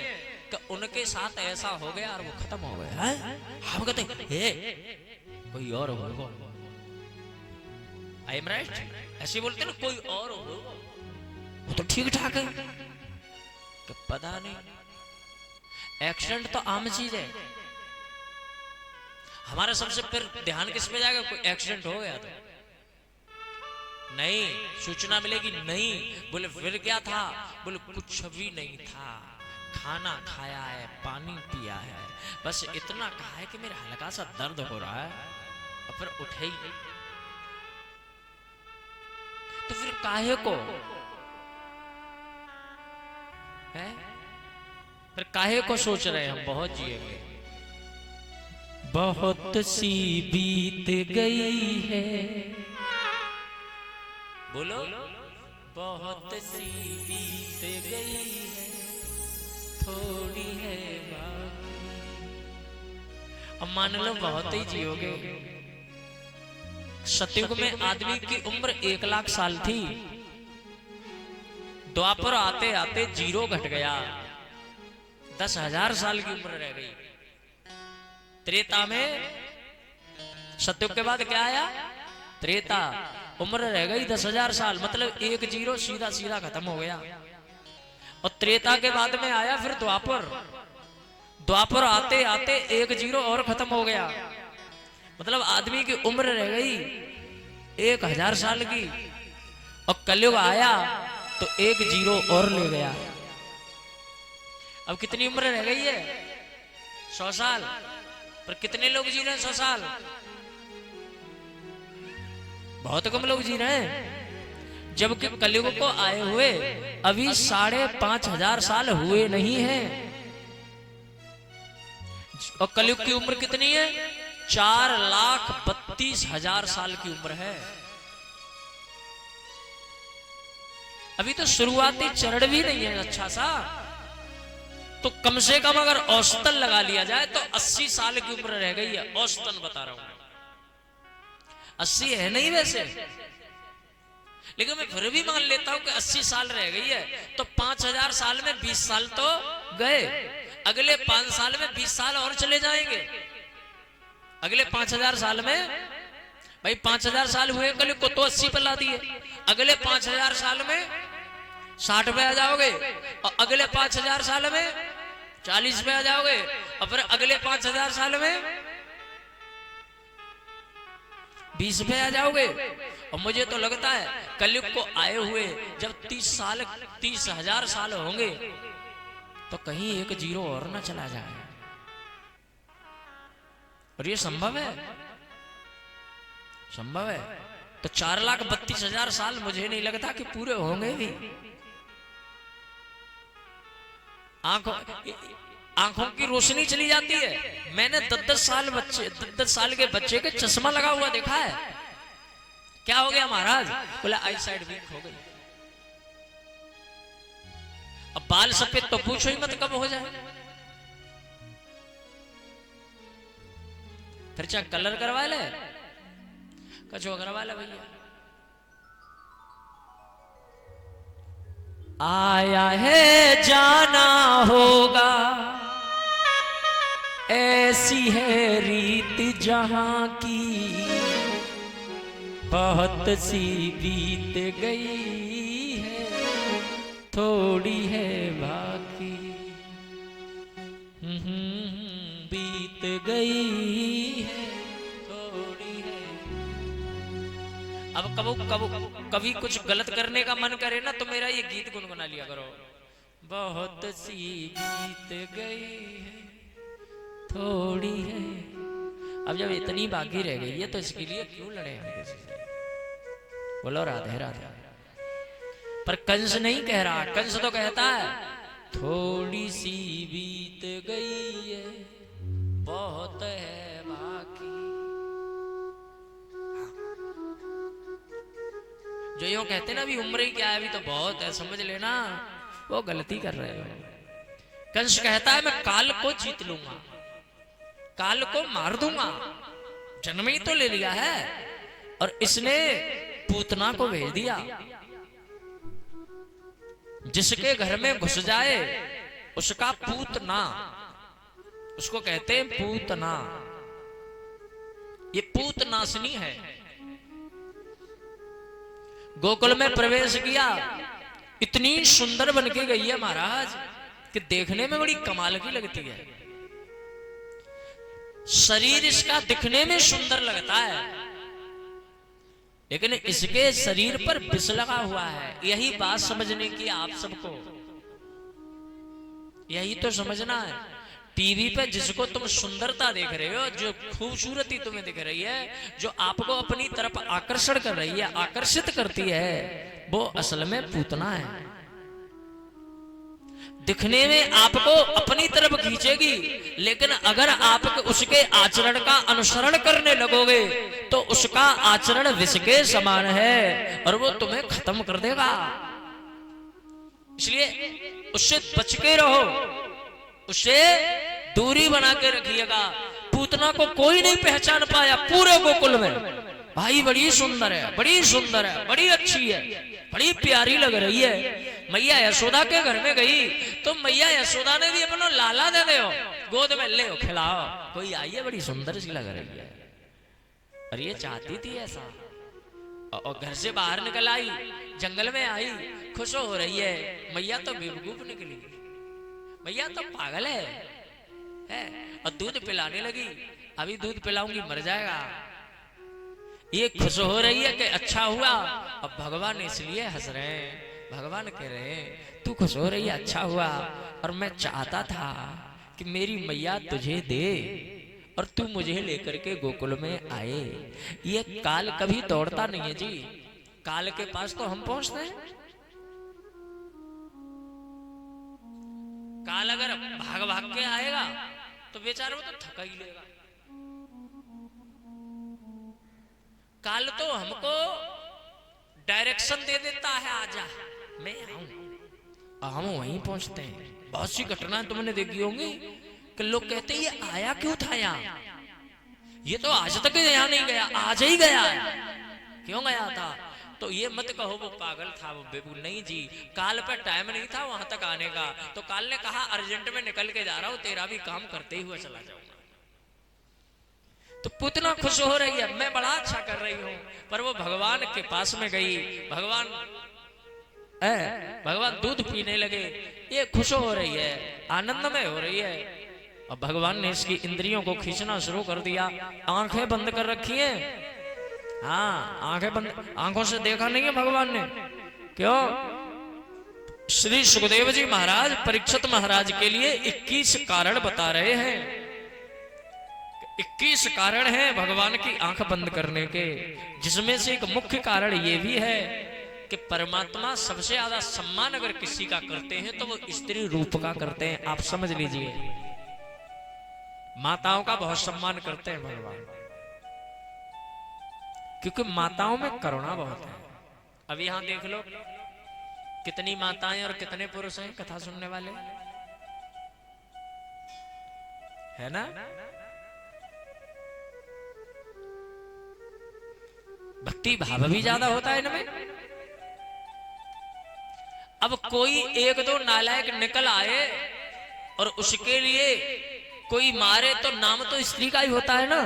कि उनके साथ ऐसा हो गया और वो खत्म हो गया। हम कहते हे कोई और होगा, आई एम राइट, ऐसे बोलते ना, कोई और होगा, वो तो ठीक ठाक है। कि पता नहीं, एक्सीडेंट तो आम चीज है। हमारा सबसे फिर ध्यान किस पे जाएगा? कोई एक्सीडेंट हो गया तो नहीं, सूचना मिलेगी नहीं। बोले फिर क्या था? बोले कुछ भी नहीं था, खाना खाया है, पानी पिया है, बस इतना कहा है कि मेरा हल्का सा दर्द हो रहा है, और फिर उठे ही नहीं। तो फिर काहे को है? फिर काहे को सोच रहे हैं हम बहुत जिएंगे? बहुत सी बीत गई है, बोलो। बहुत सी बीत गई है, थोड़ी है बाकी। अब मान लो बहुत ही जियोगे। सतयुग में आदमी की उम्र 1 लाख साल थी। द्वापर आते आते 0 घट गया, 10,000 साल की उम्र रह गई। त्रेता में, सतयुग के बाद क्या आया? त्रेता, उम्र रह गई 10,000 साल, मतलब 1 0 सीधा सीधा खत्म हो गया। और त्रेता के बाद में आया फिर द्वापर। द्वापर आते आते 1 0 और खत्म हो गया, मतलब आदमी की उम्र रह गई 1000 साल की। और कलयुग आया तो 1 0 और ले गया। अब कितनी उम्र रह गई है? 100 साल। पर कितने लोग जी रहे हैं 100 साल? बहुत कम लोग जी रहे हैं। जबकि कलयुग को आए हुए अभी 5,500 साल हुए नहीं हैं। और कलयुग की उम्र कितनी है? 4,32,000 साल की उम्र है। अभी तो शुरुआती चरण भी नहीं है अच्छा सा। तो कम से कम अगर औसतन लगा लिया जाए तो 80 साल की उम्र रह गई है। औसतन बता रहा हूं, 80 है नहीं वैसे, लेकिन मैं फिर भी मान लेता हूं कि 80 साल रह गई है। तो 5,000 साल में 20 साल तो गए, अगले 5 साल में 20 साल और चले जाएंगे। अगले 5,000 साल में, भाई 5,000 साल हुए कलयुग को, तो 80 पर ला दिए। अगले 5,000 साल में 60 पे आ जाओगे, और अगले 5,000 साल में 40 पे आ जाओगे, और फिर अगले 5,000 साल में 20 पे आ जाओगे। और मुझे तो लगता है कलयुग को आए हुए जब 30,000 साल होंगे तो कहीं 1 0 और ना चला जाए। और ये संभव है, संभव है। तो 4,32,000 साल मुझे नहीं लगता कि पूरे होंगे भी। आंखों की रोशनी चली जाती है। मैंने 10-10 साल के बच्चे के चश्मा लगा हुआ देखा है। क्या हो गया महाराज? बोला आई साइड वीक हो गई। अब बाल सफेद तो पूछो ही मत कब हो जाए। फिर चाहे कलर करवा ले, कछुआ करवा ले भैया। आया है जाना होगा, ऐसी है रीत जहां की, बहुत सी बीत गई है, थोड़ी है बाकी। बीत गई है, थोड़ी है। अब कभी कुछ गलत करने का मन करे ना तो मेरा ये गीत गुनगुना लिया करो। बहुत सी बीत गई है, थोड़ी है। अब जब इतनी बाकी रह गई है तो इसके लिए क्यों लड़े हम किसी से? बोलो राधे राधे। पर कंस नहीं कह रहा, कंस तो कहता है थोड़ी सी बीत गई है, बहुत है बाकी। जो यूं कहते ना अभी उम्र ही क्या है, अभी तो बहुत है, समझ लेना, वो गलती कर रहे हो। कंस कहता है मैं काल को जीत लूंगा, काल को मार दूंगा। जन्म ही तो ले लिया है। और इसने पूतना को भेज दिया। जिसके घर में घुस जाए उसका पूतना, उसको कहते हैं पूतना। ये पूतनाशनी है। गोकुल में प्रवेश किया, इतनी सुंदर बन के गई है महाराज कि देखने में बड़ी कमाल की लगती है। शरीर इसका दिखने में सुंदर लगता है, लेकिन इसके शरीर पर विष लगा हुआ है। यही बात समझने की आप सबको, यही तो समझना है। टीवी पे जिसको तुम सुंदरता देख रहे हो, जो खूबसूरती तुम्हें दिख रही है, जो आपको अपनी तरफ आकर्षण कर रही है, आकर्षित करती है, वो असल में पूतना है। दिखने में आपको अपनी तरफ खींचेगी, लेकिन अगर आप उसके आचरण का अनुसरण करने लगोगे तो तो उसका आचरण विष के समान है और वो तुम्हें खत्म कर देगा। इसलिए उससे बच के रहो, उससे दूरी बना के रखिएगा। पूतना को कोई नहीं पहचान पाया पूरे गोकुल में। भाई बड़ी सुंदर है, बड़ी सुंदर है, बड़ी अच्छी है, बड़ी प्यारी लग रही है। मैया यशोदा के घर में गई तो मैया यशोदा ने भी अपना लाला दे दो, गोद में ले खिलाओ, कोई आई है बड़ी सुंदर सी लग रही है। और ये चाहती थी ऐसा, और घर से बाहर निकल आई, जंगल में आई, खुश हो रही है। मैया तो बेवकूफ निकली, मैया तो पागल है। और दूध पिलाने लगी, अभी दूध पिलाऊंगी मर जाएगा। ये खुश हो रही है कि अच्छा हुआ। अब भगवान इसलिए हंस रहे हैं, भगवान कह रहे हैं तू खुश हो रही है, अच्छा हुआ, और मैं चाहता था कि मेरी मैया तुझे दे और तू मुझे लेकर के गोकुल में आए। ये काल कभी दौड़ता नहीं है जी, काल के पास तो हम पहुंचते हैं। काल अगर भाग भाग के आएगा तो बेचारा वो तो थका ही लेगा। काल तो हमको डायरेक्शन दे देता है, आजा मैं आऊं, हम वहीं पहुंचते हैं। बहुत सी घटनाएं तुमने देखी होंगी कि लोग कहते हैं ये आया क्यों था यहाँ, ये तो आज तक यहाँ नहीं गया, आज ही गया है, क्यों गया था? तो ये मत कहो वो पागल था, वो बेबूल नहीं जी, काल पर टाइम नहीं था वहां तक आने का। तो काल ने कहा अर्जेंट में निकल के जा रहा हूं, तेरा भी काम करते हुए चला जाऊंगा। तो पूतना खुश हो रही है, मैं बड़ा अच्छा कर रही हूं, पर वो भगवान के पास में गई, भगवान दूध पीने लगे, ये खुश हो रही है, आनंदमय हो रही है। और भगवान ने इसकी इंद्रियों को खींचना शुरू कर दिया। आंखें बंद कर रखी है, हाँ आंखें बंद, आंखों से देखा नहीं है भगवान ने। क्यों? श्री सुखदेव जी महाराज परीक्षित महाराज के लिए 21 कारण बता रहे हैं। 21 कारण हैं भगवान की आंख बंद करने के, जिसमें से एक मुख्य कारण ये भी है कि परमात्मा सबसे ज्यादा सम्मान अगर किसी का करते हैं तो वो स्त्री रूप का करते हैं। आप समझ लीजिए, माताओं का बहुत सम्मान करते हैं भगवान, क्योंकि माताओं में करुणा बहुत है। अब यहां देख लो कितनी माताएं और कितने पुरुष हैं कथा सुनने वाले, है ना? भक्ति भाव भी ज्यादा होता है इनमें। अब कोई एक दो नालायक निकल आए और उसके लिए कोई मारे तो नाम तो स्त्री का ही होता है ना,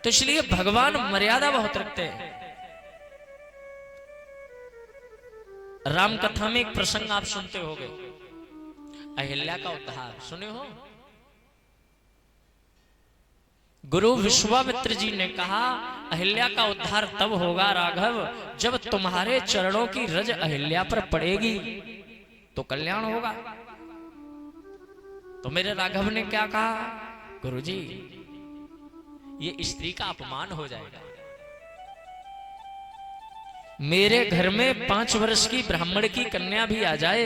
तो इसलिए भगवान मर्यादा बहुत रखते हैं। राम कथा में एक प्रसंग आप सुनते होंगे, अहिल्या का उद्धार सुने हो? गुरु विश्वामित्र जी ने कहा अहिल्या का उद्धार तब होगा राघव जब तुम्हारे चरणों की रज अहिल्या पर पड़ेगी तो कल्याण होगा। तो मेरे राघव ने क्या कहा, गुरुजी ये स्त्री का अपमान हो जाएगा। मेरे घर में 5 वर्ष की ब्राह्मण की कन्या भी आ जाए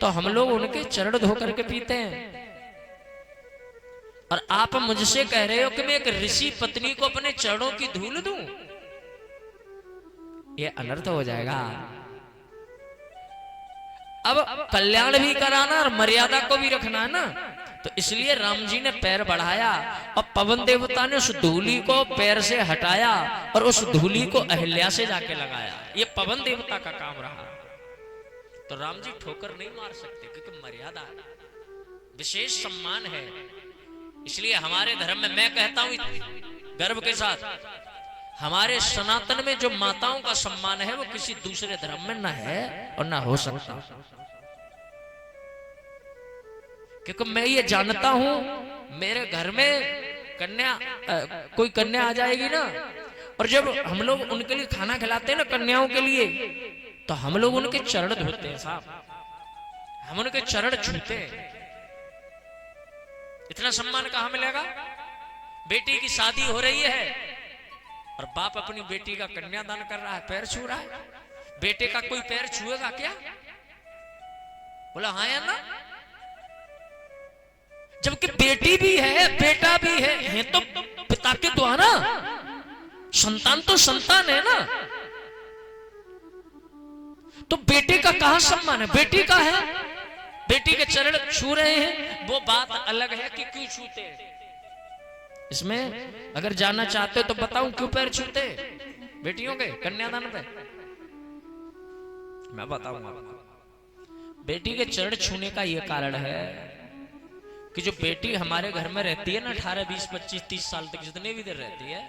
तो हम लोग उनके चरण धो करके पीते हैं, और आप मुझसे कह रहे हो कि मैं एक ऋषि पत्नी को अपने चरणों की धूल दूं, ये अनर्थ हो जाएगा। अब कल्याण भी कराना और मर्यादा को भी रखना है ना, तो इसलिए राम जी ने पैर बढ़ाया और पवन देवता ने उस धूली को पैर से हटाया और उस धूली को अहिल्या से जाके लगाया। ये पवन देवता का काम रहा। तो राम जी ठोकर नहीं मार सकते क्योंकि मर्यादा है, विशेष सम्मान है। इसलिए हमारे धर्म में मैं कहता हूं गर्व के साथ, हमारे सनातन में जो माताओं का सम्मान है वो किसी दूसरे धर्म में ना है और ना हो सकता। क्योंकि मैं ये जानता हूं मेरे घर में कन्या कोई कन्या आ जाएगी ना, और जब हम लोग उनके लिए खाना खिलाते हैं ना कन्याओं के लिए, तो हम लोग उनके चरण धोते हैं साहब, हम उनके चरण छूते हैं। इतना सम्मान कहां मिलेगा? बेटी की शादी हो रही है और बाप अपनी बेटी का कन्यादान कर रहा है, पैर छू रहा है। बेटे का कोई पैर छुएगा क्या? बोला हाँ या ना? जबकि बेटी भी है बेटा भी है तो पिता के द्वारा, संतान तो संतान है ना। तो बेटे का कहां सम्मान है? बेटी का है, बेटी के चरण छू रहे हैं, वो बात अलग है कि क्यों छूते हैं। इसमें अगर जानना चाहते हो तो बताऊं क्यों पैर छूते बेटियों के कन्यादान पे? मैं बताऊंगा। बेटी के चरण छूने का यह कारण है कि जो बेटी हमारे घर में रहती है ना 18, 20, 25, 30 साल तक जितने भी देर रहती है,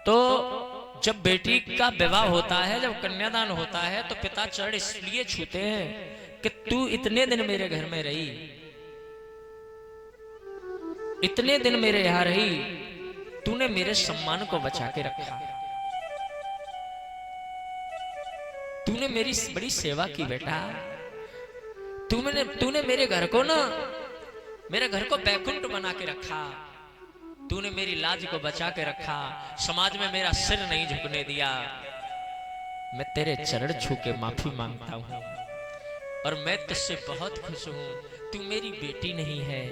तो जब बेटी का विवाह होता है, जब कन्यादान होता है, तो पिता चरण इसलिए छूते हैं कि तू इतने दिन मेरे घर में रही, इतने दिन मेरे यहां रही, तूने मेरे सम्मान को बचा के रखा, तूने मेरी बड़ी सेवा की बेटा, तूने मेरे घर को ना, मेरे घर को बैकुंठ बना के रखा, तूने मेरी लाज को बचा के रखा, समाज में मेरा सिर नहीं झुकने दिया। मैं तेरे चरण छू के माफी मांगता हूं और मैं तुझसे बहुत खुश हूं। तू मेरी बेटी नहीं है,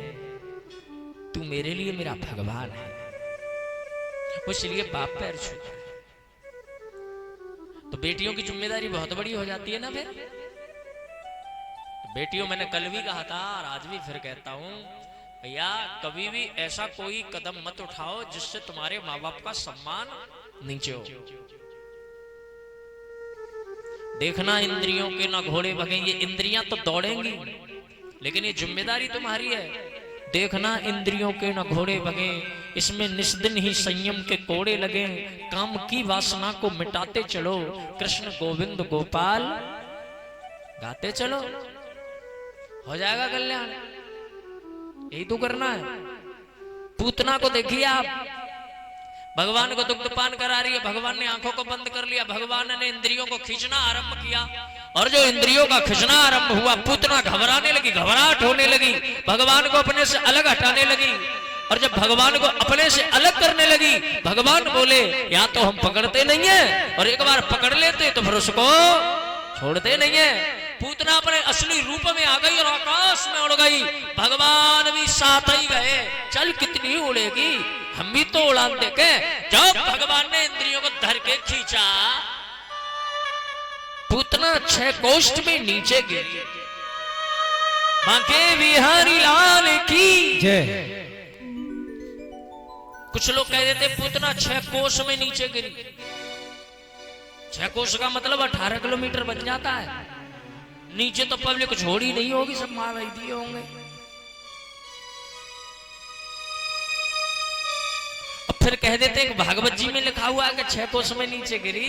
तू मेरे लिए मेरा भगवान है। इसलिए बाप पैर छूता है। तो बेटियों की जिम्मेदारी बहुत बड़ी हो जाती है ना। फिर बेटियों, मैंने कल भी कहा था और आज भी फिर कहता हूं, भैया कभी भी ऐसा कोई कदम मत उठाओ जिससे तुम्हारे माँ बाप का सम्मान नीचे हो। देखना इंद्रियों के ना घोड़े भगेंगे, इंद्रियां तो दौड़ेंगी लेकिन ये जिम्मेदारी तुम्हारी है। देखना इंद्रियों के न घोड़े भगे, इसमें निस्दिन ही संयम के कोड़े लगे, काम की वासना को मिटाते चलो, कृष्ण गोविंद गोपाल गाते चलो, हो जाएगा कल्याण। यही तो करना है। पूतना को देखिए आप, भगवान को दुग्धपान करा रही है, भगवान ने आंखों को बंद कर लिया, भगवान ने इंद्रियों को खींचना आरंभ किया, और जो इंद्रियों का खींचना आरंभ हुआ, पूतना घबराने लगी, घबराहट होने लगी, भगवान को अपने से अलग हटाने लगी, और जब भगवान को अपने से अलग करने लगी, भगवान बोले या तो हम पकड़ते नहीं है, और एक बार पकड़ लेते तो फिर उसको छोड़ते नहीं है। पूतना अपने असली रूप में आ गई और आकाश में उड़ गई, भगवान भी साथ ही गए। चल कितनी उड़ेगी, हम भी तो उड़ान देखे। जब भगवान ने इंद्रियों को धर के खींचा, पूतना 6 कोष्ठ में नीचे गिरी। बांके बिहारी लाल की जय। कुछ लोग कह देते पूतना 6 कोष में नीचे गिरी। 6 कोष का मतलब 18 किलोमीटर बन जाता है। नीचे तो पब्लिक छोड़ी नहीं होगी, सब मार रही दिए होंगे। अब फिर कह देते हैं भागवत जी में लिखा हुआ है कि 6 कोष में नीचे गिरी,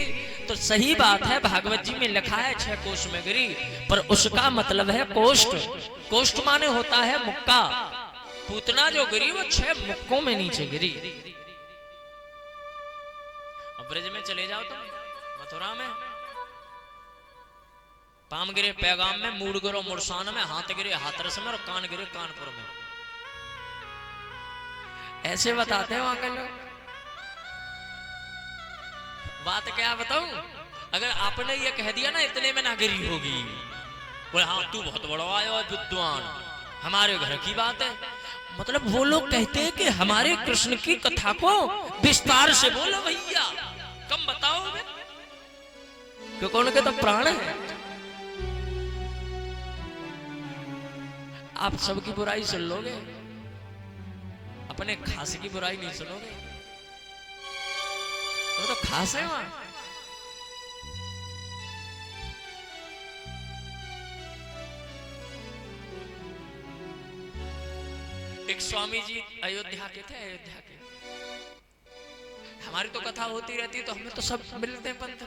तो सही बात है, भागवत जी में लिखा है 6 कोष में गिरी, पर उसका मतलब है कोष्ठ। कोष्ठ माने होता है मुक्का। पूतना जो गिरी वो 6 मुक्कों में नीचे गिरी। अब ब्रज में चले जाओ तो मथुरा में पाम गिरे पैगाम में, मूड गिरो मुरसान में, हाथ गिरे हाथरस में, और कान गिरे कानपुर में। ऐसे बताते हैं वहां के लोग। बात क्या बताऊं, अगर आपने ये कह दिया ना इतने में ना गिरी होगी, बोले हाँ तू बहुत बड़ा आया विद्वान, हमारे घर की बात है। मतलब वो लोग कहते हैं कि हमारे कृष्ण की कथा को विस्तार से बोलो भैया, कम बताओ, क्योंकि उनके तो प्राण है। आप सबकी बुराई सुन लोगे, अपने खास की बुराई नहीं सुनोगे। तो खास है वहां। एक स्वामी जी अयोध्या के थे, अयोध्या के। हमारी तो कथा होती रहती है तो हमें तो सब मिलते हैं पंथ।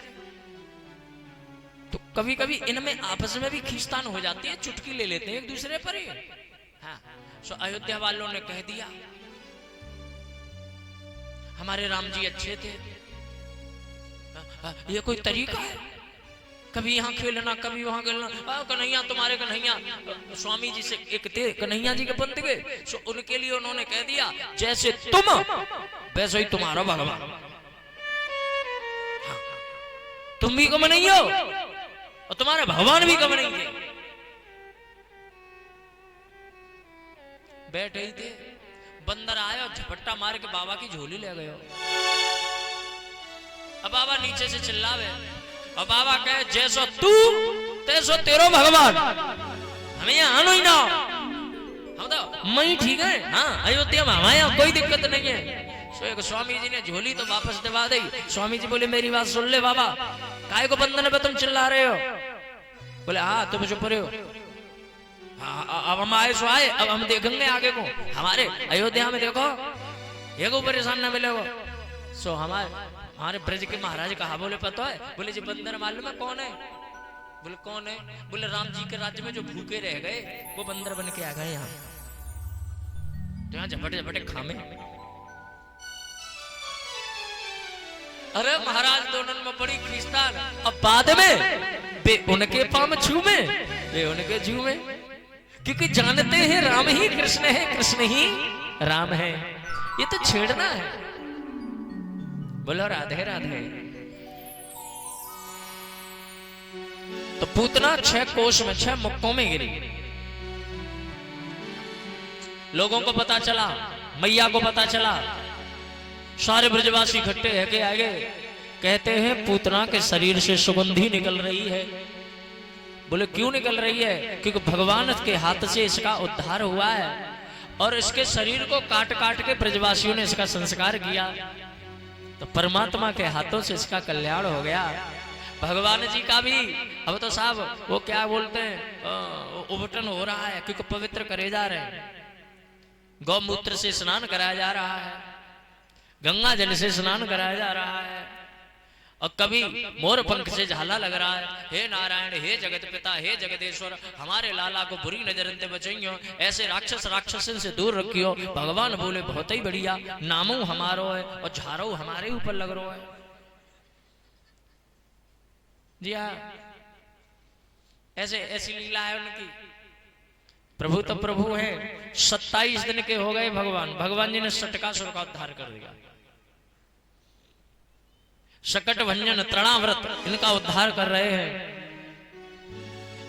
तो कभी कभी इनमें आपस में भी खींचतान हो जाती है, चुटकी ले लेते हैं एक दूसरे पर ही। हाँ, सो अयोध्या वालों ने कह दिया हमारे राम जी अच्छे थे। ये कोई तरीका है? कभी यहाँ खेलना कभी वहां खेलना। कन्हैया तुम्हारे कन्हैया स्वामी जी से एक थे, कन्हैया जी के पंथ के, सो उनके लिए उन्होंने कह दिया जैसे तुम वैसे ही तुम्हारा भगवान। हाँ, तुम भी कम नहीं हो और तुम्हारे भगवान भी कम नहीं थे। बैठे ही थे, बंदर आया और झपट्टा मार के बाबा की झोली ले गए। अब बाबा नीचे से चिल्लावे और बाबा कहे जैसो तू तैसो तेरो भगवान, हमें यहाँ आनो ही ना, हम तो मैं ठीक है। हाँ अयोध्या में हमारे यहाँ कोई दिक्कत नहीं है। सो एक स्वामी जी ने झोली तो वापस दिवा दी। स्वामी जी बोले मेरी बात सुन ले बाबा, काय को बंधन पे तुम चिल्ला रहे हो? बोले हाँ तुम चुप रहे हो। अब हम आए सो आए, अब हम देखेंगे आगे को। हमारे अयोध्या में देखो ये को परेशान न मिलेगा। सो हमारे ब्रज के महाराज कहा बोले पता है? बोले जी बंदर मालूम है कौन है? बोले कौन है? बोले राम जी के राज्य में जो भूखे रह गए वो बंदर बन के आ गए यहाँ, तो यहाँ झपटे झपटे खामे। अरे महाराज दोनों में बड़ी खींचतान। अब बाद में बे उनके पाम छूमे बे उनके झूमे, क्योंकि जानते हैं राम ही कृष्ण है, कृष्ण ही राम है। ये तो छेड़ना है। बोलो राधे राधे। तो पूतना 6 कोष में 6 मुक्कों में गिरी। लोगों को पता चला, मैया को पता चला, सारे ब्रजवासी इकट्ठे है के आगे। कहते हैं पूतना के शरीर से सुगंधी निकल रही है। बोले क्यों निकल रही है? क्योंकि भगवान के हाथ से इसका उद्धार हुआ है और इसके शरीर को काट काट के ब्रजवासियों ने इसका संस्कार किया, तो परमात्मा के हाथों से इसका कल्याण हो गया। भगवान जी का भी अब तो साहब वो क्या बोलते हैं उबटन हो रहा है, क्योंकि पवित्र करे जा रहे हैं। गौमूत्र से स्नान कराया जा रहा है, गंगा जल से स्नान कराया जा रहा है, और कभी मोर पंख से झाला लग रहा है। हे नारायण, हे जगत पिता, हे जगदेश्वर, हमारे लाला को बुरी नजर से बचाइयो, ऐसे राक्षस राक्षसन से दूर रखियो। भगवान बोले बहुत ही बढ़िया, नामो हमारो है और झारो हमारे ऊपर लग रहा है। जी हाँ, ऐसे ऐसी लीला है उनकी। प्रभु तो प्रभु है। 27 दिन के हो गए भगवान जी ने सटकासुर का उद्धार कर दिया। शकट भंजन तृणाव्रत इनका उद्धार कर रहे हैं।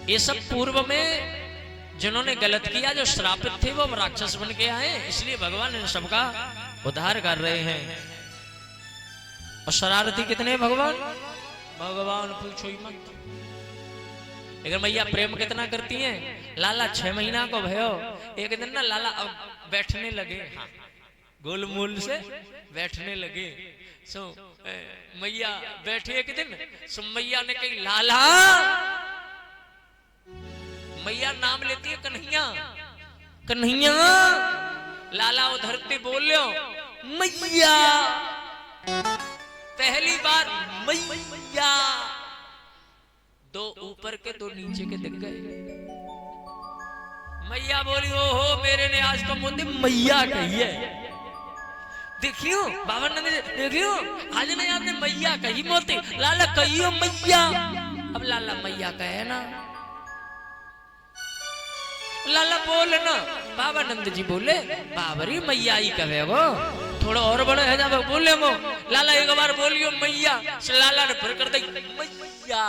ये सब पूर्व में जिन्होंने गलत किया, जो श्रापित थे, वो राक्षस बन के आए, इसलिए भगवान इन सबका उद्धार कर रहे हैं। और शरारती कितने भगवान पूछो ही मत। लेकिन मैया प्रेम कितना करती हैं। लाला 6 महीना को भयो, एक दिन ना लाला अब बैठने लगे, हाँ, गोलमोल से बैठने लगे। सो मैया बैठे एक दिन, सो मैया ने कही लाला, मैया नाम लेती है कन्हैया, कन्हैया। लाला उधर से बोलो मैया, पहली बार मैया, 2 ऊपर के 2 नीचे के दिख गए। मैया बोली ओहो, मेरे ने आज तो मुझे मैया कही है। देखियो बाबा नंद, देखियो आज ने आपने मैया कही मोती। लाला कहियो मैया। अब लाला मैया कहे ना, लाला बोल ना। बाबा नंद जी बोले बाबरी मैया ही कहे वो, थोड़ा और बड़े है जब बोले वो। लाला एक बार बोलियो मैया, लाला ने फिर कर दी मैया।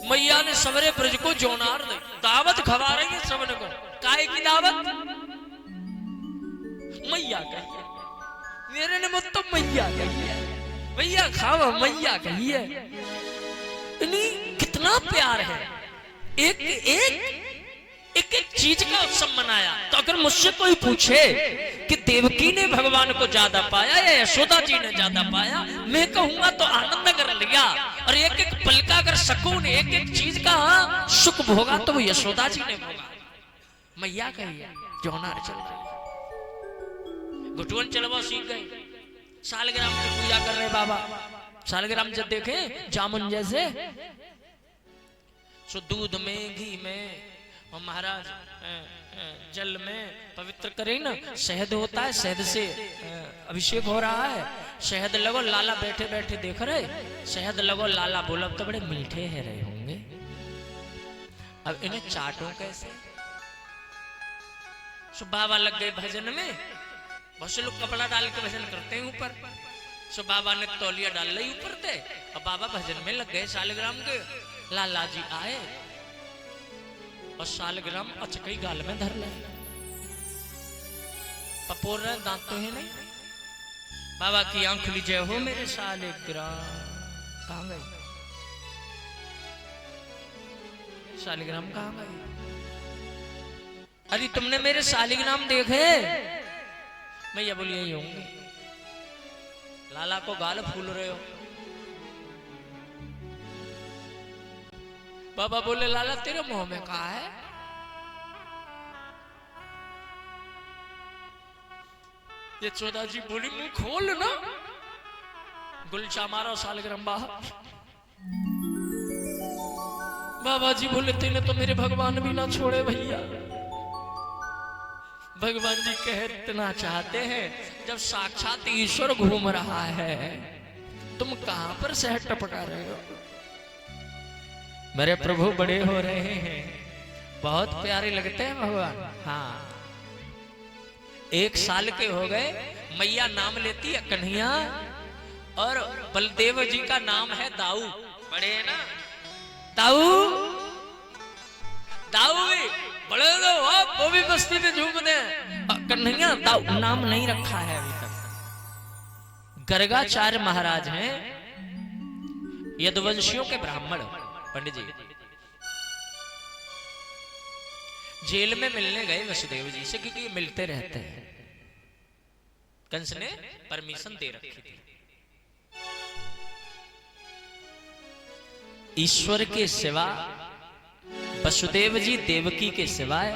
मैया ने सवरे ब्रज को जोनार दे, दावत खवा रही है सबने को। काय की दावत? मैया कही है, मेरे ने मत तो मैया कही है, मैया खाओ मैया कही है। कितना प्यार है। एक चीज का उत्सव मनाया। तो अगर मुझसे कोई पूछे कि देवकी ने भगवान को ज्यादा पाया या यशोदा जी ने ज्यादा पाया, मैं कहूंगा तो आनंद कर लिया। और एक एक पल का अगर सकून, एक एक चीज का सुख भोगा तो वो यशोदा जी ने भोगा। मैया कही है, जोनार चल रही है। घुटुअन चलवा सीख गए। सालग्राम की पूजा कर रहे बाबा। सालग्राम जब देखे जामुन जैसे, सो दूध में, घी में, और महाराज जल में पवित्र करे ना। शहद होता है, शहद से अभिषेक हो रहा है। शहद लगो, लाला बैठे बैठे देख रहे, शहद लगो। लाला बोला तो बड़े मीठे है रहे होंगे, अब इन्हें चाटो कैसे। सो बाबा लग गए भजन में। बहुत से लोग कपड़ा डाल के भजन करते हैं ऊपर। सो बाबा ने तौलिया डाल ली ऊपर थे, अब बाबा भजन में लग गए सालग्राम के। लाला जी आए और सालग्राम अचकई गाल में धर ले। पपोर रहे, दांत तो है नहीं। बाबा की आंख लीजिए हो मेरे शालिग्राम। कहाँ गए शालिग्राम, कहाँ गए? अरे तुमने मेरे शालिग्राम देखे? भैया बोलिए यही होंगे। लाला को गाल फूल रहे हो। बाबा बोले लाला तेरे मुंह में कहा है? ये चौधा जी बोली मुंह खोल ना। गुलचा मारो शालिग्राम बाहर। बाबा जी बोले तेने तो मेरे भगवान भी ना छोड़े भैया। भगवान जी कहना चाहते हैं जब साक्षात ईश्वर घूम रहा है तुम कहां पर सहट टपका रहे हो? मेरे प्रभु बड़े हो रहे हैं, बहुत प्यारे लगते हैं भगवान। हाँ 1 साल के हो गए, मैया नाम लेती है कन्हैया, और बलदेव जी का नाम है दाऊ। बड़े है ना दाऊ, दाऊ भी बड़े दो, वो भी बस्ती में झूमते हैं। कन्हैया दाऊ नाम नहीं रखा है अभी तक। गर्गाचार्य महाराज हैं यदुवंशियों के ब्राह्मण पंडित जी। जेल में मिलने गए वसुदेव जी से, क्योंकि ये मिलते रहते हैं। कंस ने परमिशन दे रखी थी। ईश्वर के सिवा, वसुदेव जी देवकी के सिवाय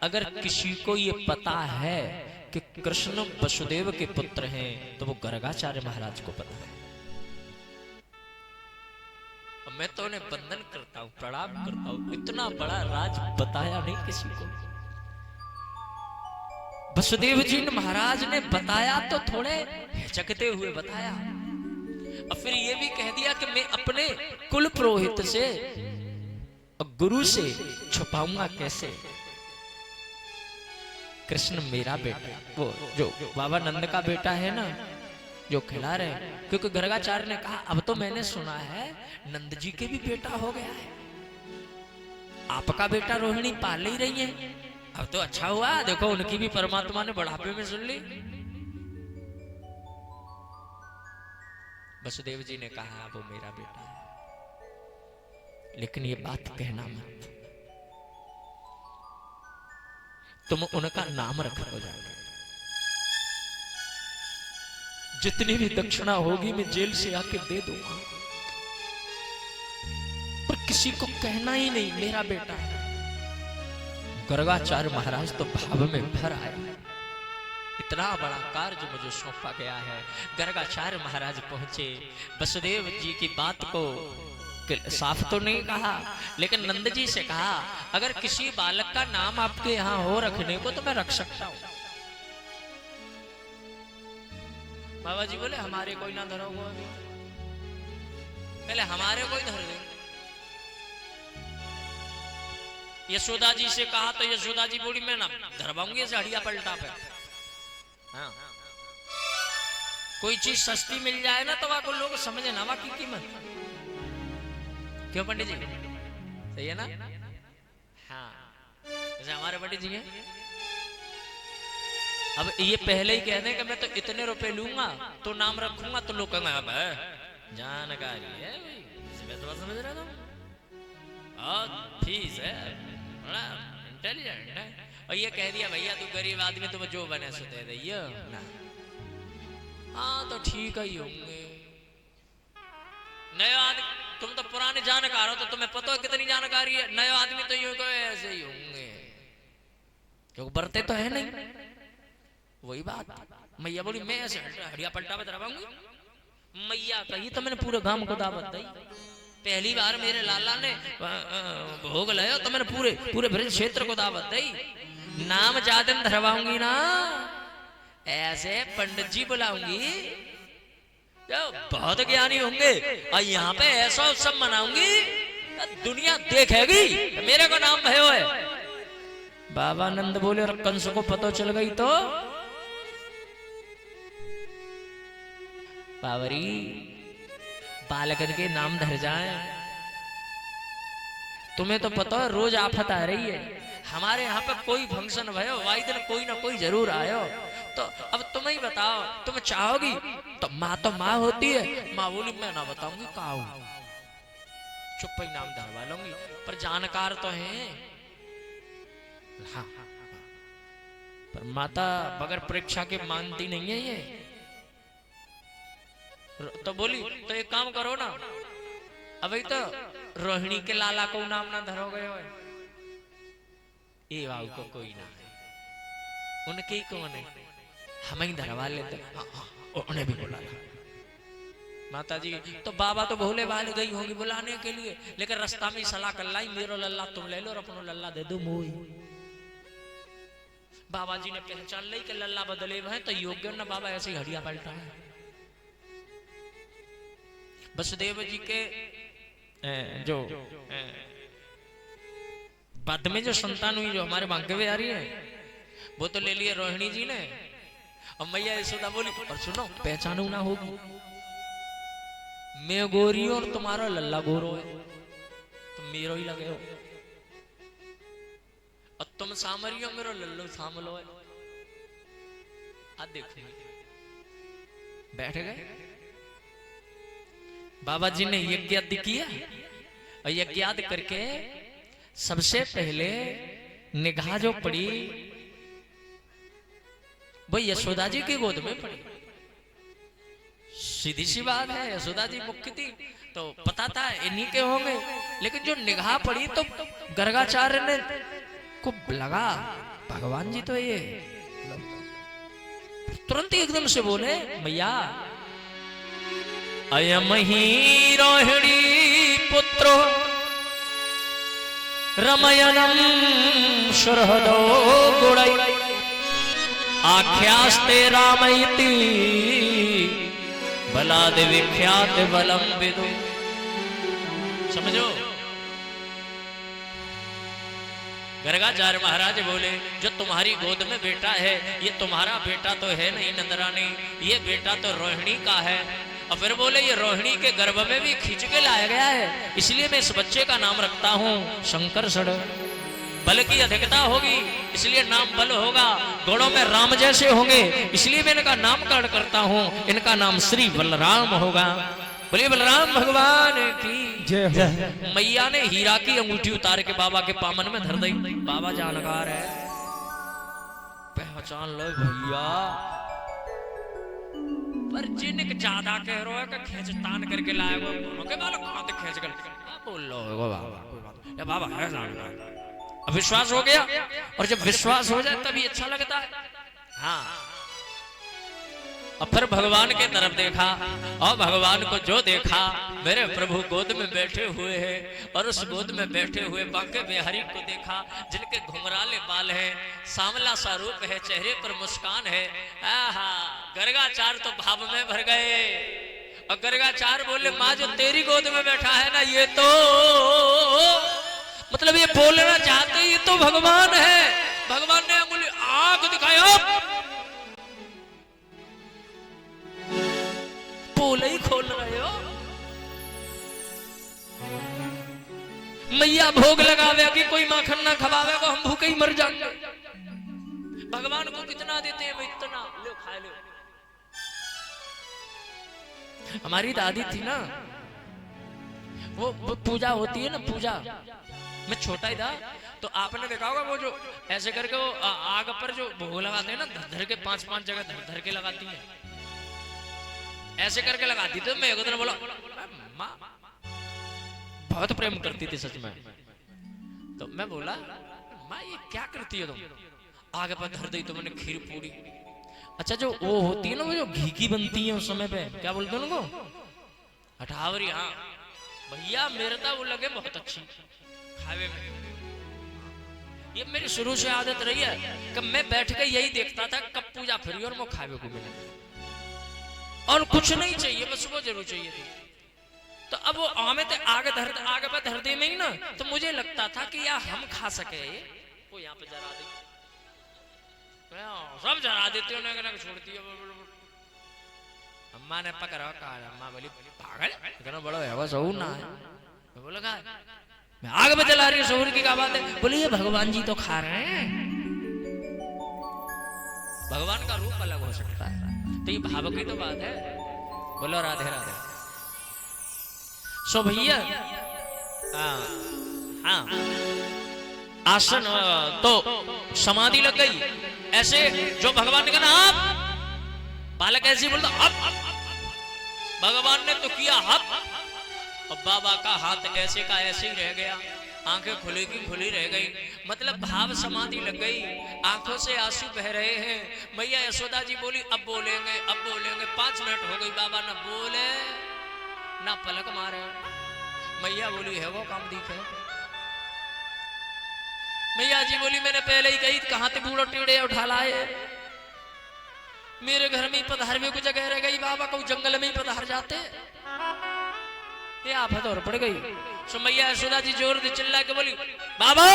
अगर किसी को ये पता है कि कृष्ण वसुदेव के पुत्र हैं तो वो गर्गाचार्य महाराज को पता है। मैं तो उन्हें वंदन करता हूं, प्रणाम करता हूं। इतना बड़ा राज बताया नहीं किसी को। वसुदेव जी महाराज ने बताया तो थोड़े हिचकते हुए बताया, और फिर ये भी कह दिया कि मैं अपने कुल पुरोहित से और गुरु से छुपाऊंगा कैसे? कृष्ण मेरा बेटा, वो जो बाबा नंद का बेटा है ना, जो खिला रहे हैं। क्योंकि गर्गाचार्य ने कहा अब तो मैंने सुना है नंद जी के भी बेटा हो गया है, आपका बेटा रोहिणी पाल ही रही है। अब तो अच्छा हुआ, देखो उनकी भी परमात्मा ने बुढ़ापे में सुन ली। वसुदेव जी ने कहा वो मेरा बेटा है, लेकिन ये बात कहना मत, तुम उनका नाम रखो जाके। जितनी भी दक्षिणा होगी मैं जेल से आके दे दूंगा, पर किसी को कहना ही नहीं मेरा बेटा है। गर्गाचार्य महाराज तो भाव में भर आए, इतना बड़ा कार्य मुझे सौंपा गया है। गर्गाचार्य महाराज पहुंचे, वसुदेव जी की बात को साफ तो नहीं कहा, लेकिन नंद जी से कहा अगर किसी बालक का नाम आपके यहाँ हो रखने को तो मैं रख सकता हूं। बाबा जी बोले हमारे कोई ना धरोगे, पहले हमारे कोई धर दे। यशोदा जी से कहा तो यशोदा जी बोली मैं ना धरवाऊंगी ऐसे हड़िया पलटा पे। हाँ। कोई चीज सस्ती मिल जाए ना तो वहां को लोग समझे ना वहां की कीमत। क्यों पंडित जी, सही है ना? हाँ जैसे हमारे पंडित जी हैं, अब ये पहले ही कह दें कि मैं तो इतने रुपए लूंगा तो नाम रखूंगा, तो लोग कहेंगे अब जानकारी है मैं तो समझ रहा था, और फीस है, बड़ा इंटेलिजेंट है। और ये कह दिया भैया तू गरीब आदमी तुम्हें जो बने सो दे दिया ना। हाँ तो ठीक ही होंगे। नए आदमी, तुम तो पुराने जानकार हो तो तुम्हें पता है कितनी जानकारी है। नए आदमी तो यूं कहे ऐसे ही होंगे, क्योंकि बरते तो है नहीं। वही बात मैया बोली मैं ऐसे हड़िया पलटा में दरवाऊंगी। मैया कही तो मैंने पूरे गांव को दावत दी। पहली बार मेरे लाला ने भोग लाया तो मैंने पूरे पूरे ब्रज क्षेत्र को दावत दी। नाम ज्यादा धरवाऊंगी ना, ऐसे पंडित जी बुलाऊंगी जो बहुत ज्ञानी होंगे, और यहाँ पे ऐसा उत्सव मनाऊंगी दुनिया देखेगी मेरे को नाम भयो है। बाबा नंद बोले और कंस को पता चल गई तो बावरी बालकन के नाम धर जाए। तुम्हें तो पता है रोज आफत आ रही है। हमारे यहाँ पे कोई फंक्शन भयो वाई दिन कोई ना कोई जरूर आयो, तो अब तुम ही बताओ, तुम चाहोगी? तो माँ होती है। माँ बोली मैं ना बताऊंगी कहा हूं, चुप ही नाम धरवा लूंगी, पर जानकार तो है। हाँ, पर माता बगैर परीक्षा के मानती नहीं है ये। तो बोली तो एक काम करो ना, अभी तो रोहिणी के लाला को नाम ना धरोगे हो, ये बाबू को कोई ना है, उनके ही कौन है, हम ही धरवा लेते। उन्हें भी बुला माता जी। तो बाबा तो भोले भाले गई होंगी बुलाने के लिए, लेकिन रास्ता में सलाह कर लाई, मेरो लल्ला तुम ले लो और अपनो लल्ला दे दो मोई। बाबा जी ने पहचान ली कि लल्ला बदले हुए हैं, तो योग्य न बाबा ऐसे घड़िया पलटा है। वसुदेव जी के जो बाद में जो संतान हुई, जो हमारे बांके में आ रही है, वो तो ले लिए रोहिणी जी ने। और मैया यशोदा बोली और सुनो, पहचानो ना होगी, मैं गोरी और तुम्हारा लल्ला गोरो है, तुम मेरो ही लगे हो, और तुम सामरी हो, मेरो लल्लू सामलो है। आज देखो बैठ गए बाबा जी ने यज्ञ आदि किया, और यज्ञ आदि करके सबसे पहले निगाह जो पड़ी वो यशोदा जी की गोद में पड़ी। सीधी सी बात है, यशोदा जी मुख्य थी तो पता था इन्हीं के होंगे, लेकिन जो निगाह पड़ी तो गर्गाचार्य ने को लगा भगवान जी तो ये, तुरंत ही एकदम से बोले मैया अयम ही रोहिणी पुत्रो रमयनम सुरहदो गुणै आख्यास्ते रामयति बलाद विख्यात बलम विदु। समझो, गर्गाचार्य महाराज बोले जो तुम्हारी गोद में बेटा है, ये तुम्हारा बेटा तो है नहीं नंदरानी, ये बेटा तो रोहिणी का है। और फिर बोले ये रोहिणी के गर्भ में भी खींच के लाया गया है, इसलिए मैं इस बच्चे का नाम रखता हूं शंकरषण। बल की अधिकता होगी इसलिए नाम बल होगा, गुणों में राम जैसे होंगे इसलिए मैं इनका नामकरण करता हूं, इनका नाम श्री बलराम होगा। बोलिए बलराम भगवान की जय। मैया ने हीरा की अंगूठी उतार के बाबा के पामन में धर दी। बाबा जानकार है, पहचान लो भैया। पर जिनक ज्यादा कह रहा है कि खींच तान करके लाएगा, के बालों को खींच कर बोल लो बाबा, ये बाबा है जानकार। अब विश्वास हो गया, और जब विश्वास हो जाए तभी अच्छा लगता है। हाँ, अब फिर भगवान के तरफ देखा, और भगवान को जो देखा, मेरे प्रभु गोद में बैठे हुए हैं, और उस गोद में बैठे हुए बांके बिहारी को देखा जिनके घुंघराले बाल हैं, सांवला सा रूप है, चेहरे पर मुस्कान है। आहा, गर्गाचार्य तो भाव में भर गए, और गर्गाचार्य बोले माँ जो तेरी गोद में बैठा है ना, ये तो मतलब ये बोलना चाहते ये तो भगवान है। भगवान ने अंगुली आंख दिखाया, बोले ही खोल रहे हो। मैया भोग लगावे कि कोई माखन ना खवावे को हम भूखे ही मर जाएंगे। भगवान को कितना देते हैं, इतना लो खा लो। हमारी दादी थी ना, वो पूजा होती है ना, पूजा मैं छोटा ही था तो आपने देखा होगा वो जो ऐसे करके वो आग पर जो भोग लगाते हैं ना, धर के 5-5 जगह धर के लगाती है, ऐसे करके लगाती। तो मैं एक दिन बोला माँ बहुत प्रेम करती थी सच में, तो मैं बोला माँ ये क्या करती है तुम, आग पर धर दी तो मैंने खीर पूरी। अच्छा जो वो होती है ना, वो जो घी की बनती है उस समय पे क्या बोलते हैं उनको, हठावरी। हाँ भैया मेरे तो वो लगे बहुत अच्छी खावे में। ये मेरी शुरू से आदत रही है कि मैं बैठ के यही देखता था कब पूजा फ्री और मैं खावे को मिले, और कुछ नहीं चाहिए, बस वो जरूर चाहिए थी। तो अब वो आगे पे धर दे में ही ना, तो मुझे लगता था कि यार हम खा सके, वो यहाँ पे जरा दी, सब जरा देते हो, छोड़ती है। अम्मा ने पकड़ा, कहा अम्मा बोली पागल इतना बड़ा है सहूर ना है। बोला मैं आग में जला रही हूँ, सहूर की क्या बात है। बोले ये भगवान जी तो खा रहे हैं। भगवान का रूप अलग हो सकता है। तो ये भाव की तो बात है। बोलो राधे राधे। सो भैया हाँ आसन तो समाधि लग गई। ऐसे जो भगवान ने कहा आप, बालक ऐसे बोलता अब, भगवान ने तो किया हप, और बाबा का हाथ ऐसे का ऐसे ही रह गया, आंखें खुली की खुली रह गई। मतलब भाव समाधि लग गई, आंखों से आंसू बह रहे हैं। मैया यशोदा जी बोली अब बोलेंगे अब बोलेंगे। 5 मिनट हो गई, बाबा ना बोले ना पलक मारे। मैया बोली है वो काम दिखे। मैया जी बोली मैंने पहले ही कही कहां ते बूढ़ो टेढ़े उठा लाए, मेरे घर में ही पधार में कुछ जगह रह गई, बाबा को जंगल में ही पधार जाते। ये आफत और पड़ गई। सो मैया यशोदा जी जोर से चिल्ला के बोली बाबा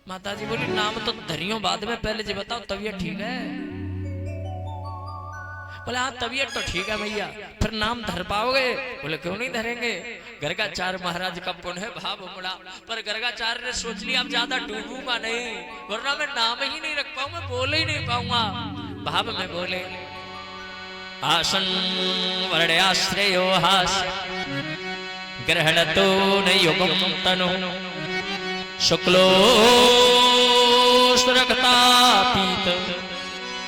माता जी बोली नाम तो धरियो बाद में, पहले जी बताओ तबीयत ठीक है? बोले हाँ तबीयत तो ठीक है मैया, फिर नाम धर पाओगे? बोले क्यों नहीं धरेंगे, गर्गाचार्य महाराज का पुण्य भाव मुड़ा। पर गर्गाचार्य ने सोच लिया अब ज्यादा डूबूंगा नहीं, वरना मैं नाम ही नहीं रख पाऊंगा, बोल ही नहीं पाऊंगा। भाव में बोले आसन वर्ण्याश्रयो हास ग्रहण तो न युगम तनु शुक्लो रक्ता पीत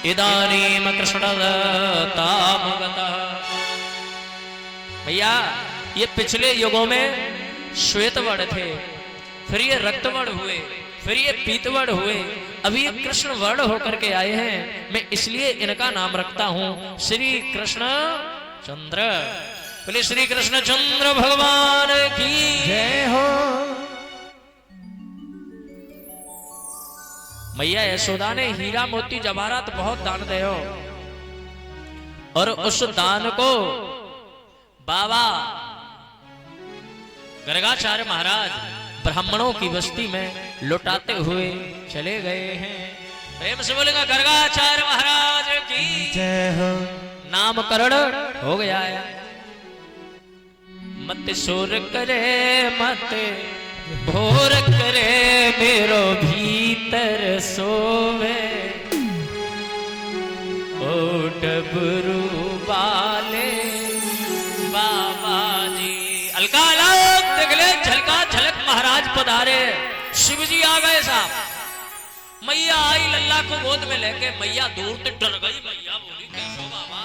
इदानीम कृष्णतामगतः। भैया ये पिछले युगों में श्वेत वर्ण थे, फिर ये रक्त वर्ण हुए, फिर ये पीत वर्ण हुए, अभी ये कृष्ण वर्ण होकर के आए हैं। मैं इसलिए इनका नाम रखता हूं श्री कृष्ण चंद्र। बोले श्री कृष्ण चंद्र भगवान की जय हो। मैया यशोदा ने हीरा मोती जवाहरात बहुत दान दे हो, और उस दान को बाबा गर्गाचार्य महाराज ब्राह्मणों की बस्ती में लुटाते हुए चले गए हैं। प्रेम से बोलेगा गर्गाचार्य महाराज की जय हो। नामकरण हो गया है। मत शोर करे मत भोर करे मेरो भीतर सोवे, ओ डबरू वाले बाबा जी। अलका देख ले झलका झलक महाराज पधारे, शिव जी आ गए साहब। मैया आई लल्ला को गोद में लेके, मैया दूर से डर गई। मैया बोली कैसो बाबा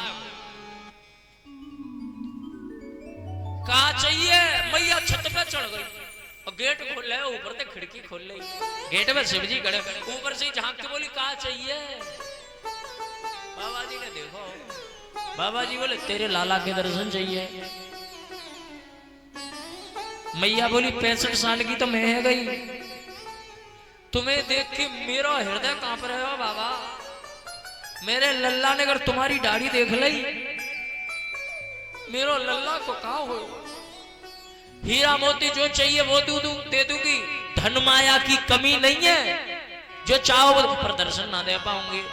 कहा चाहिए? मैया छत पे चढ़ गई और गेट खोल ले, ऊपर से खिड़की खोल ली, गेट में शिव जी खड़े, ऊपर से झांक के बोली कहा चाहिए? बाबा जी ने देखो, बाबा जी बोले तेरे लाला के दर्शन चाहिए। मैया बोली 65 साल की तो मैं है गई, तुम्हें देख के मेरा हृदय कांप रहे हो बाबा। मेरे लल्ला ने अगर तुम्हारी दाढ़ी देख ली, मेरा लल्ला को कहा हो, हीरा मोती जो चाहिए वो दे दूंगी, धन माया की कमी नहीं है, जो चाहो पर दर्शन ना दे पाऊंगी।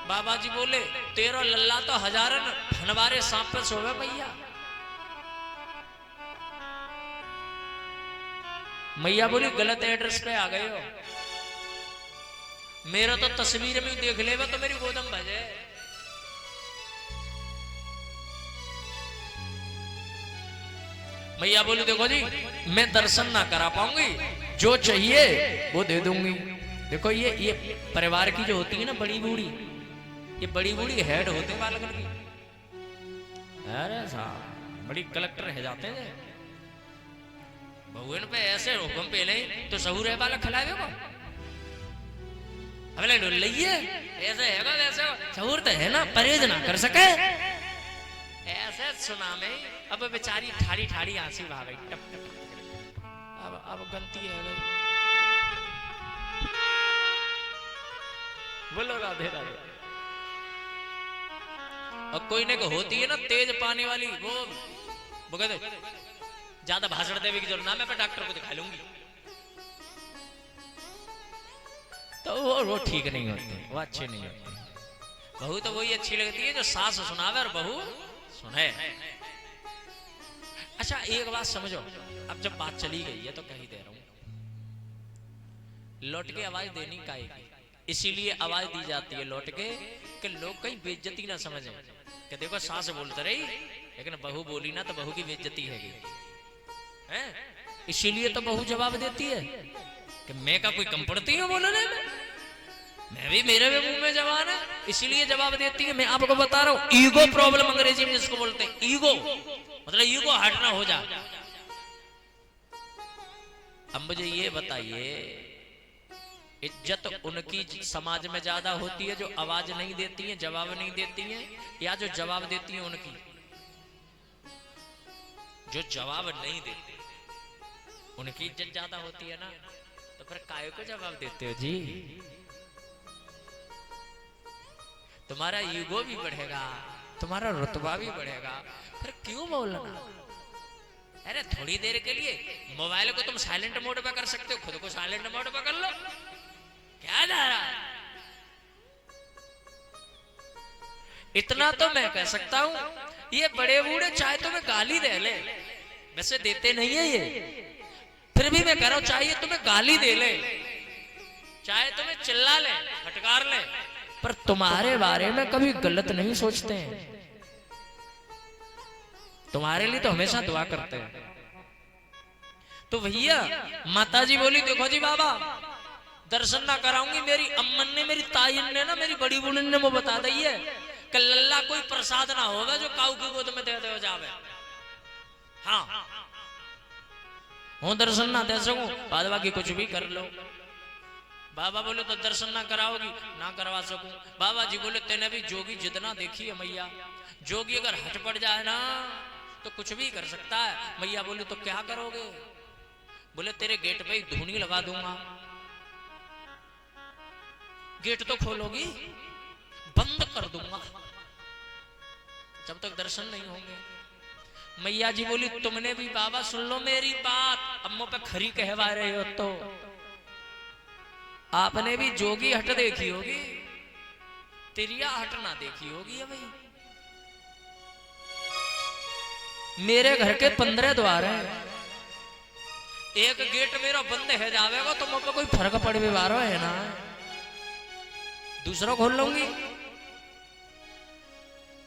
बाबा जी बोले तेरा लल्ला तो हजारन धनवारे सांप पे सोवे मैया। मैया बोली गलत एड्रेस पे आ गए हो, मेरा तो तस्वीर में देख ले तो मेरी गोदम बजे। मैया बोली देखो जी मैं दर्शन ना करा पाऊंगी, जो चाहिए वो दे दूंगी। देखो ये परिवार की जो होती है ना बड़ी बूढ़ी, ये बड़ी बूढ़ी हेड होते बालक की। अरे साहब बड़ी कलेक्टर रह जाते हैं बहुन पे ऐसे हुक्म पे नहीं तो सहूर है बालक खिलावे को। अब ले लइए ऐसे हैगा वैसे सहूर तो है ना, परहेज ना कर सके ऐसे सुना में। अब बेचारी ठाड़ी ठाड़ी आंसी बहा गई टप टप। अब गलती है गई। बोलो राधे राधे। और कोई ने को होती है ना तेज पानी वाली, वो कहते ज्यादा भाषण देने की जरूरत ना, मैं अपने डॉक्टर को दिखा लूंगी। तो वो ठीक नहीं होती, वो अच्छी नहीं होती। बहू तो वही अच्छी लगती है जो सास सुनावे और बहू सुने। अच्छा एक बात समझो, अब जब बात चली गई है तो कह ही दे रहा हूं, लौट के आवाज देनी काहे, इसीलिए आवाज दी जाती है लौट के कि लोग कहीं बेइज्जती ना समझें कि देखो सास बोलते रही लेकिन बहू बोली ना तो बहू की बेइज्जती हैगी, हैं? इसीलिए तो बहू जवाब देती है कि मैं का कोई कम पड़ती हूँ बोलने में, मैं भी मेरे भी मुंह में जवान है, इसीलिए जवाब देती है। मैं आपको बता रहा हूँ ईगो प्रॉब्लम अंग्रेजी में जिसको बोलते हैं, ईगो मतलब ईगो हट ना हो जा। अब मुझे ये बताइए इज्जत उनकी समाज में ज्यादा होती है जो आवाज नहीं देती हैं, जवाब नहीं देती हैं, या जो जवाब देती हैं उनकी? जो जवाब नहीं देते उनकी इज्जत ज्यादा होती है ना, तो फिर काहे को जवाब देते हो जी? तुम्हारा ईगो भी बढ़ेगा, तुम्हारा रुतबा भी बढ़ेगा, फिर क्यों बोलना? अरे थोड़ी देर के लिए मोबाइल को तुम साइलेंट मोड पे कर सकते हो, खुद को साइलेंट मोड पे कर लो, क्या जा रहा है? इतना तो मैं कह सकता हूं, ये बड़े बूढ़े चाहे तुम्हें गाली दे ले, वैसे देते नहीं है ये, फिर भी मैं कह रहा हूं चाहे तुम्हें गाली दे ले, चाहे तुम्हें चिल्ला ले, फटकार ले, पर तुम्हारे बारे में कभी गलत नहीं सोचते हैं, तुम्हारे लिए तो हमेशा दुआ करते हैं। तो भैया माता जी बोली देखो जी बाबा दर्शन ना कराऊंगी, मेरी अम्मन ने मेरी ताइन ने ना मेरी बड़ी बूढ़ी ने वो बता दी है कि लल्ला कोई प्रसाद ना होगा जो काऊ की गोद में दे दे जावे। हाँ हूं दर्शन ना दे सकूं, बाद बाकी कुछ भी कर लो। बाबा बोले तो दर्शन ना कराओगी, ना करवा सकूं। बाबा जी बोले तेने भी जोगी जितना देखी है मैया, जोगी अगर हट पड़ जाए ना तो कुछ भी कर सकता है। मैया बोले तो क्या करोगे? बोले तेरे गेट पे ही धूनी लगा दूंगा। गेट तो खोलोगी, बंद कर दूंगा जब तक दर्शन नहीं होंगे। मैया जी बोली तुमने भी बाबा सुन लो मेरी बात, अम्मो पे खरी कहवा रहे हो तो आपने भी जोगी हट देखी होगी, तिरिया हट ना देखी होगी। भाई मेरे घर के 15 द्वार हैं, एक गेट मेरा बंद है जावेगा तो मुझे कोई फर्क पड़े व्यवहार है ना, दूसरा खोल लूंगी।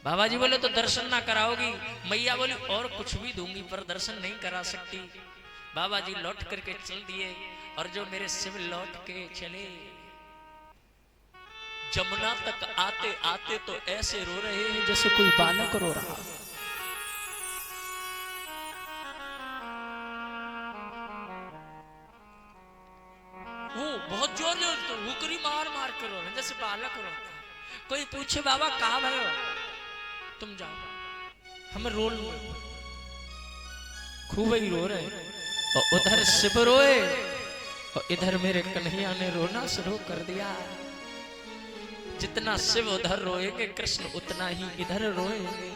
बाबा जी बोले तो दर्शन ना कराओगी। मैया बोली और कुछ भी दूंगी पर दर्शन नहीं करा सकती। बाबा जी लौट करके चल दिए और जो मेरे शिव लौट के चले, जमुना तक आते आते तो ऐसे रो रहे हैं जैसे कोई बालक रो रहा। वो बहुत जोर जोर तो हुकरी मार मार कर रो रहे जैसे बालक रो। कोई पूछे बाबा कहाँ भयो, तुम जाओ हम रो लो, खूब ही रो रहे। और उधर शिव रोए और इधर मेरे कन्हैया ने रोना शुरू कर दिया। जितना शिव उधर रोएंगे कृष्ण उतना ही इधर रोएंगे।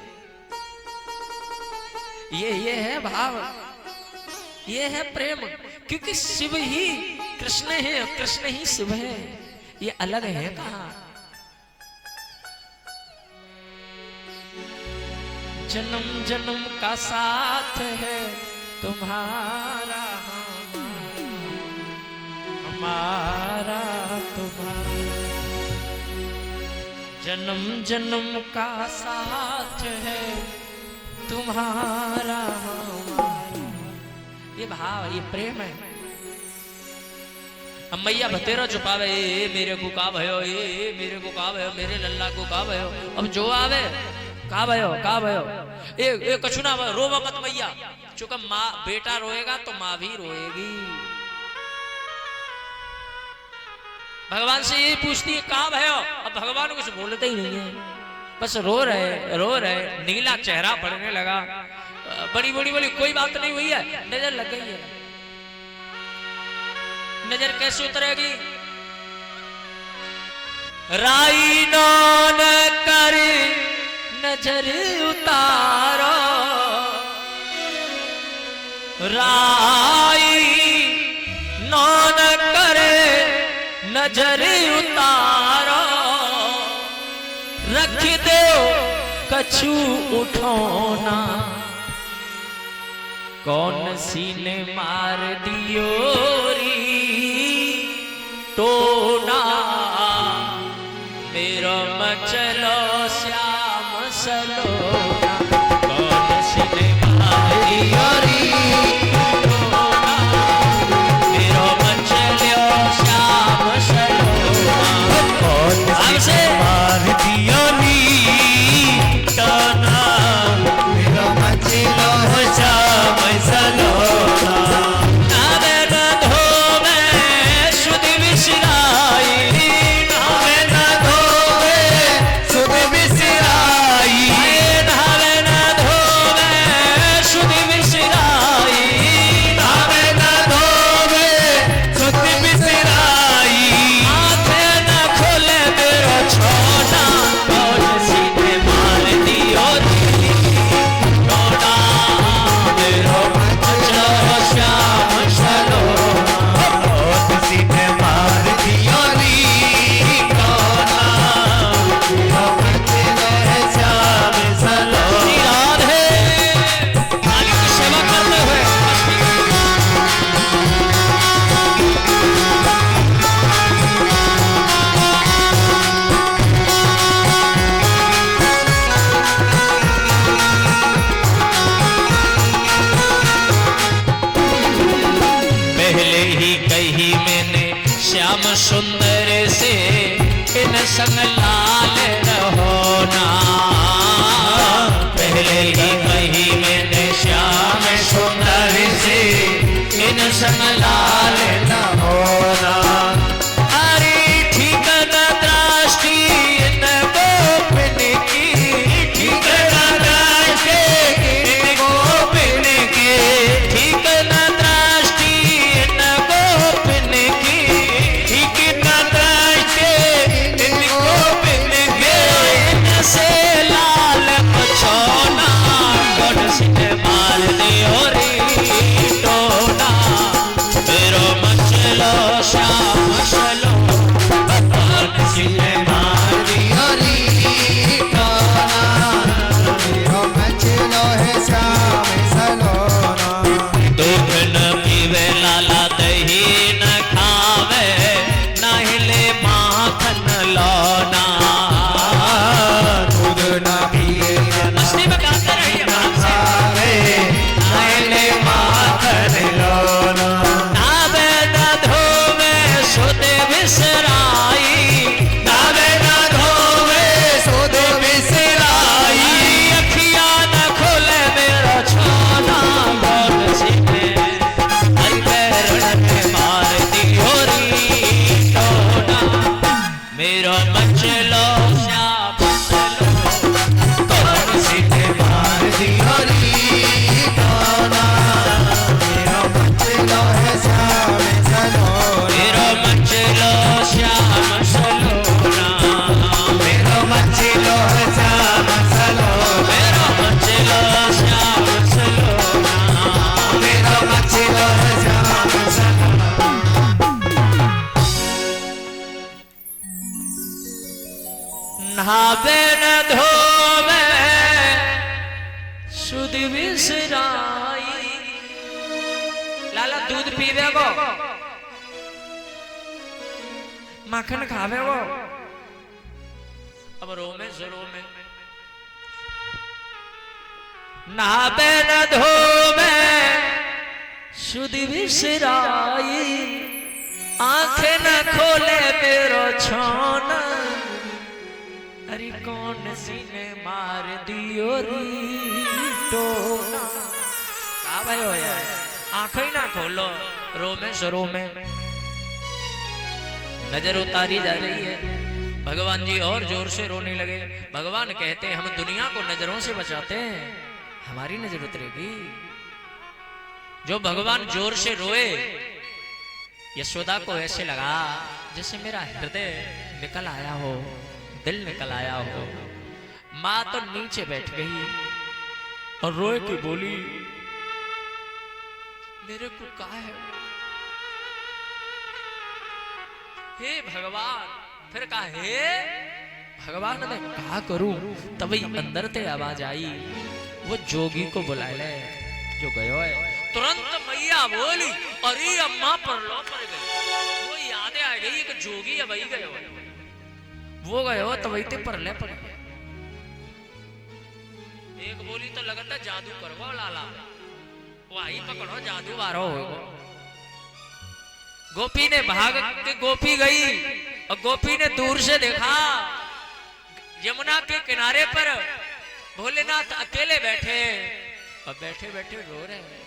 ये है भाव, ये है प्रेम, क्योंकि शिव ही कृष्ण है और कृष्ण ही शिव है, ये अलग है कहाँ। जन्म जन्म का साथ है तुम्हारा हमारा तुम्हारा, जन्म जन्म का साथ है तुम्हारा हमारा, ये भाव ये प्रेम है। अब मैया भतेरा छुपावे मेरे को का भयो, ये मेरे को का भयो, मेरे लल्ला को का भयो। अब जो आवे का भयो का भयो, ए कछु ना रोवा मत मैया, चूंकि माँ बेटा रोएगा तो माँ भी रोएगी। भगवान से यही पूछती है कहाँ भयो, अब भगवान कुछ बोलते ही नहीं है, बस रो रहे। नीला चेहरा पड़ने लगा, बड़ी बड़ी बोली कोई बात नहीं हुई है, नजर लग गई है। नजर कैसे उतरेगी? राई नौन कर नजर उतारो, राई नौन करे नजर उतारो, रख दो कछु उठोना, कौन सी ने मार दियो री टोना मेरो मचलो श्याम सलोना कौन सिनेमा हरी टोना मेरो मचलो श्याम सलोना कौन सिनेमा दियोनी टोना मेरो मचलो श्याम सलोना सुंदर से इन संग लाल रहोना पहले ही कही मैंने श्याम सुंदर से इन संग लाल रहोना अरे ठीक न दृष्टि इन गोपिन की ठीक न दृष्टि इन गोपिन की ठीक न दृष्टि इन गोपिन की से लाल पछोना कौन सिने मार दियो रे टोना मेरो मचलो श्याम सलो कौन सिने मार दियो रे टोना मेरो मचलो है श्याम सलोना दूध न पीवे लाला दही न खावे नहीं ले माखन लोना मछली में काम कर रही है नावे न धोवे सुध बिसराई नावे न धोवे सुध बिसराई अखियां न खोले मेरा छोना कौन सिने हरि पैरण में मार दियो री टोना मेरो मचलो नहावे न धोवे सुध बिसराई लाला दूध पीवे वो माखन खावे वो अब रोमे जरोमे नहावे न धोवे सुध बिसराई आंखें न खोले मेरो छोना अरे कौन सीने मार दियो री टोना का भयो यार आंखें ही ना खोलो रोमे सरोमे नजर उतारी जा रही है भगवान जी और जोर से रोने लगे भगवान कहते हैं हम दुनिया को नजरों से बचाते हैं हमारी नजर उतरेगी जो भगवान जोर से रोए यशोदा को ऐसे लगा जैसे मेरा हृदय निकल आया हो दिल निकल आया हो माँ तो नीचे बैठ गई और रोए की बोली मेरे को क्या है हे भगवान फिर कहा हे भगवान मैं क्या करूं तभी अंदर ते आवाज आई वो जोगी को बुला ले जो गयो है तुरंत मैया बोली अरे अम्मा पर लो पर गई वो यादें आ गई एक जोगी अब वही गयो वो गयो तो वही ते पर ले पड़े एक बोली तो लगता जादू करवा लाला वो आई पकड़ो जादू वारो होगा गोपी ने भाग के गोपी गई और गोपी ने दूर से देखा यमुना के किनारे पर भोलेनाथ अकेले बैठे और बैठे बैठे रो रहे हैं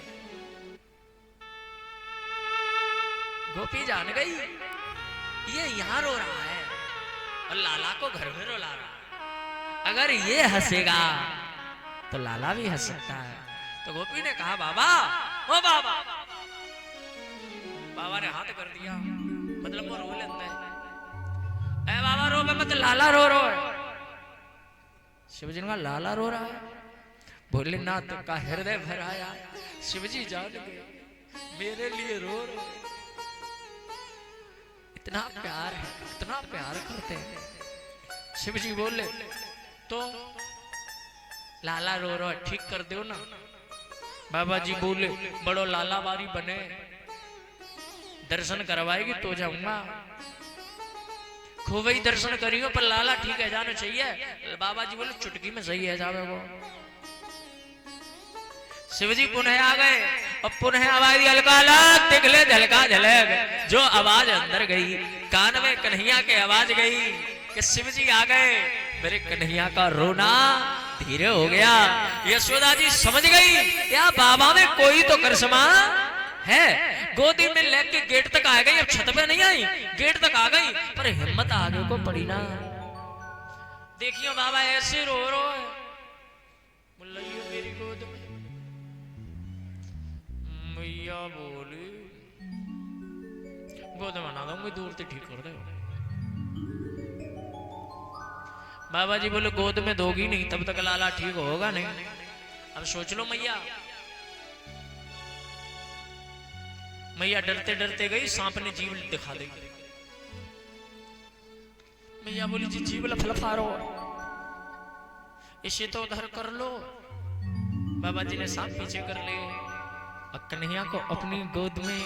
गोपी जान गई ये यहां रो रहा है और लाला को घर में रुला रहा है अगर ये हंसेगा तो लाला भी हंस सकता है तो गोपी ने कहा बाबा ओ बाबा बाबा ने हाथ कर दिया मतलब वो रो लेता है ए बाबा रो मत लाला रो रो शिवजी ने कहा लाला रो रहा है भोलेनाथ का हृदय भर आया शिवजी जान गए मेरे लिए रो रो इतना प्यार है इतना प्यार करते हैं शिवजी बोले तो लाला रो रो ठीक कर दो ना बाबा जी बोले बड़ो लाला बारी बने दर्शन करवाएगी तो जाऊंगा खूब ही दर्शन करियो पर लाला ठीक है जाना चाहिए बाबा जी बोले चुटकी में सही है जावे वो शिवजी पुनः आ गए और पुनः आवाज हल्का अलग तिगले झलका झलक जो आवाज अंदर गई कान में कन्हैया के आवाज गई कि शिवजी आ गए मेरे कन्हैया का रोना धीरे हो गया यशोदा जी समझ गई या बाबा में कोई तो करिश्मा है गोदी में लेके गेट तक आ गई अब छत पे नहीं आई गेट तक आ गई पर हिम्मत आगे को पड़ी ना देखियो बाबा ऐसे रो रो है मुल्लैया मेरी गोद में मैया बोली गोद में ना दूंगी दूर से ठीक कर दे बाबा जी बोले गोद में दोगी नहीं तब तक लाला ठीक होगा नहीं अब सोच लो मैया मैया डरते डरते गई सांप ने जीव दिखा दी मैया बोली जी जीव लफलफा रो इसे तो उधर कर लो बाबा जी ने सांप पीछे कर ले और कन्हैया को अपनी गोद में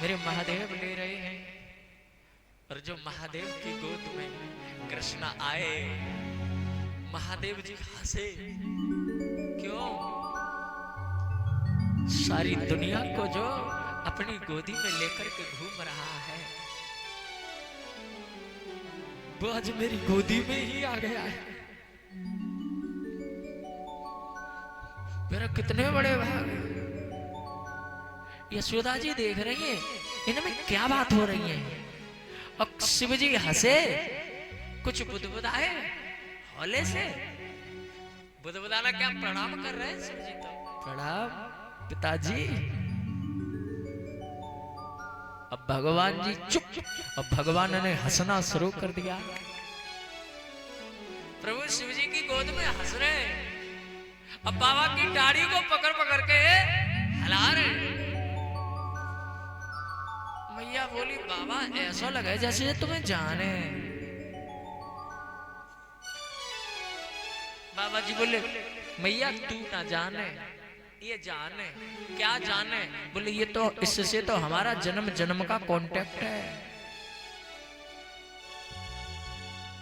मेरे महादेव ले रहे हैं और जो महादेव की गोद में कृष्ण आए महादेव जी हंसे क्यों सारी दुनिया को जो अपनी गोदी में लेकर के घूम रहा है वो आज मेरी गोदी में ही आ गया है मेरा कितने बड़े भाग यशोदा जी देख रही है इनमें क्या बात हो रही है और शिवजी हंसे कुछ बुदबुदाए हौले से बुदबुदाना क्या प्रणाम कर रहे हैं शिवजी तो प्रणाम पिताजी अब भगवान जी चुप अब भगवान ने हंसना शुरू कर दिया प्रभु शिवजी की गोद में हंस रहे अब बाबा की दाढ़ी को पकड़ पकड़ के हिला रहे मैया बोली बाबा ऐसा लगा जैसे तुम्हें जाने बाबा जी बोले मैया तू ना जाने ये जाने क्या जाने बोले ये तो इससे तो हमारा जन्म जन्म का कांटेक्ट है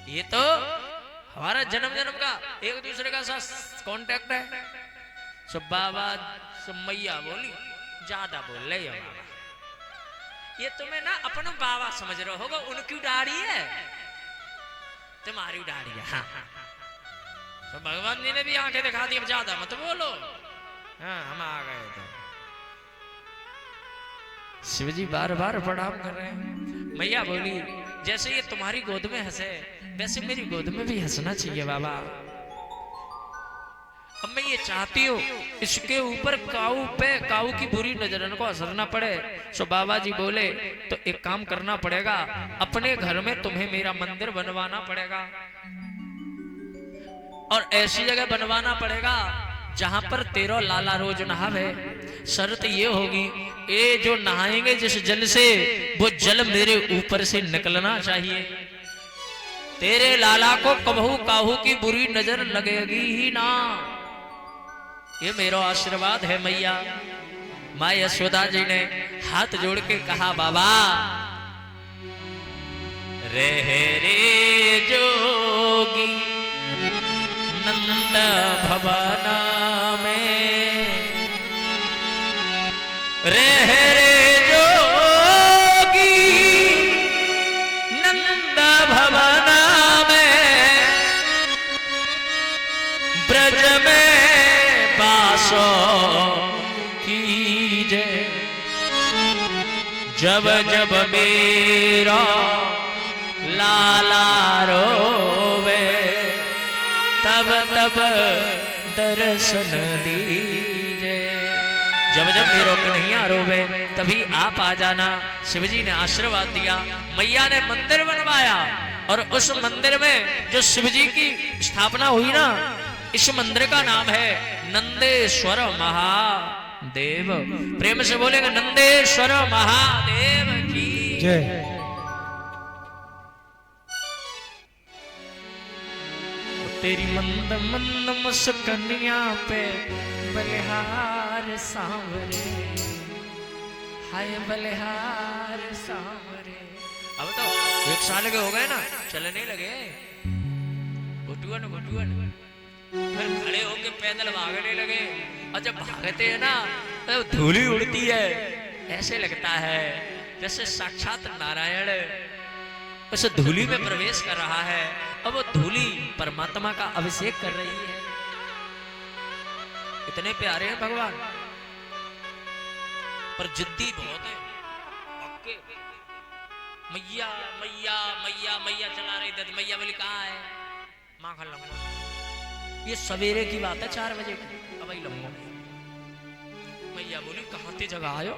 ये तो हमारा जन्म जन्म का एक दूसरे का साथ कांटेक्ट है सब बाबा सब मैया बोली ज्यादा बोल रही है बाबा ये तुम्हें ना अपना बाबा समझ रहे होगा उनकी दाढ़ी है तुम्हारी दाढ़ी है हाँ तो भगवान जी ने भी आंखें दिखा दी अब ज्यादा मत बोलो हाँ हम आ गए तो शिवजी बार बार प्रणाम कर रहे हैं मैया बोली जैसे ये तुम्हारी गोद में हंसे वैसे मेरी गोद में भी हंसना चाहिए बाबा अब मैं ये चाहती हूँ इसके ऊपर काऊ की बुरी नजर को असर ना पड़े सो बाबा जी बोले तो एक काम करना पड़ेगा अपने घर में तुम्हें मेरा मंदिर बनवाना पड़ेगा और ऐसी जगह बनवाना पड़ेगा जहां पर तेरा लाला रोज नहावे शर्त ये होगी ये जो नहाएंगे जिस जल से वो जल मेरे ऊपर से निकलना चाहिए तेरे लाला को कबहू काहू की बुरी नजर लगेगी ही ना ये मेरा आशीर्वाद है मैया माँ यशोदा जी ने हाथ जोड़ के कहा बाबा रहे रे जोगी नंद भवना में, रहे रे जोगी नंद भवना में, ब्रज में बासो कीजे, जब जब मेरा लाला रोवे, तब तब दर्शन दीजे। जब जब मेरो कन्हैया रोवे तभी आप आ जाना। शिवजी ने आशीर्वाद दिया, मैया ने मंदिर बनवाया और उस मंदिर में जो शिवजी की स्थापना हुई ना, इस मंदिर का नाम है नंदेश्वर महादेव। प्रेम से बोलेंगे नंदेश्वर महादेव की जय। तेरी मंद मंद मुस्कनिया पे बलिहार सांवरे, हाय बलिहार सांवरे। अब तो 1 साल के हो गए ना, चलने लगे घुटुअन घुटुअन, फिर खड़े होके पैदल भागने लगे। और जब भागते हैं ना तो धूली उड़ती है, ऐसे लगता है जैसे साक्षात नारायण उस धूली में प्रवेश कर रहा है और वो धूली परमात्मा का अभिषेक कर रही है। इतने प्यारे हैं भगवान, पर जिद्दी बहुत है। मैया मैया मैया मैया चला रही थी, मैया बोली कहाँ है, माँ खा लूंगा। ये सवेरे की बात है, 4 बजे की। अब आई लूंगा, मैया बोली कहाँ थे जगह आयो,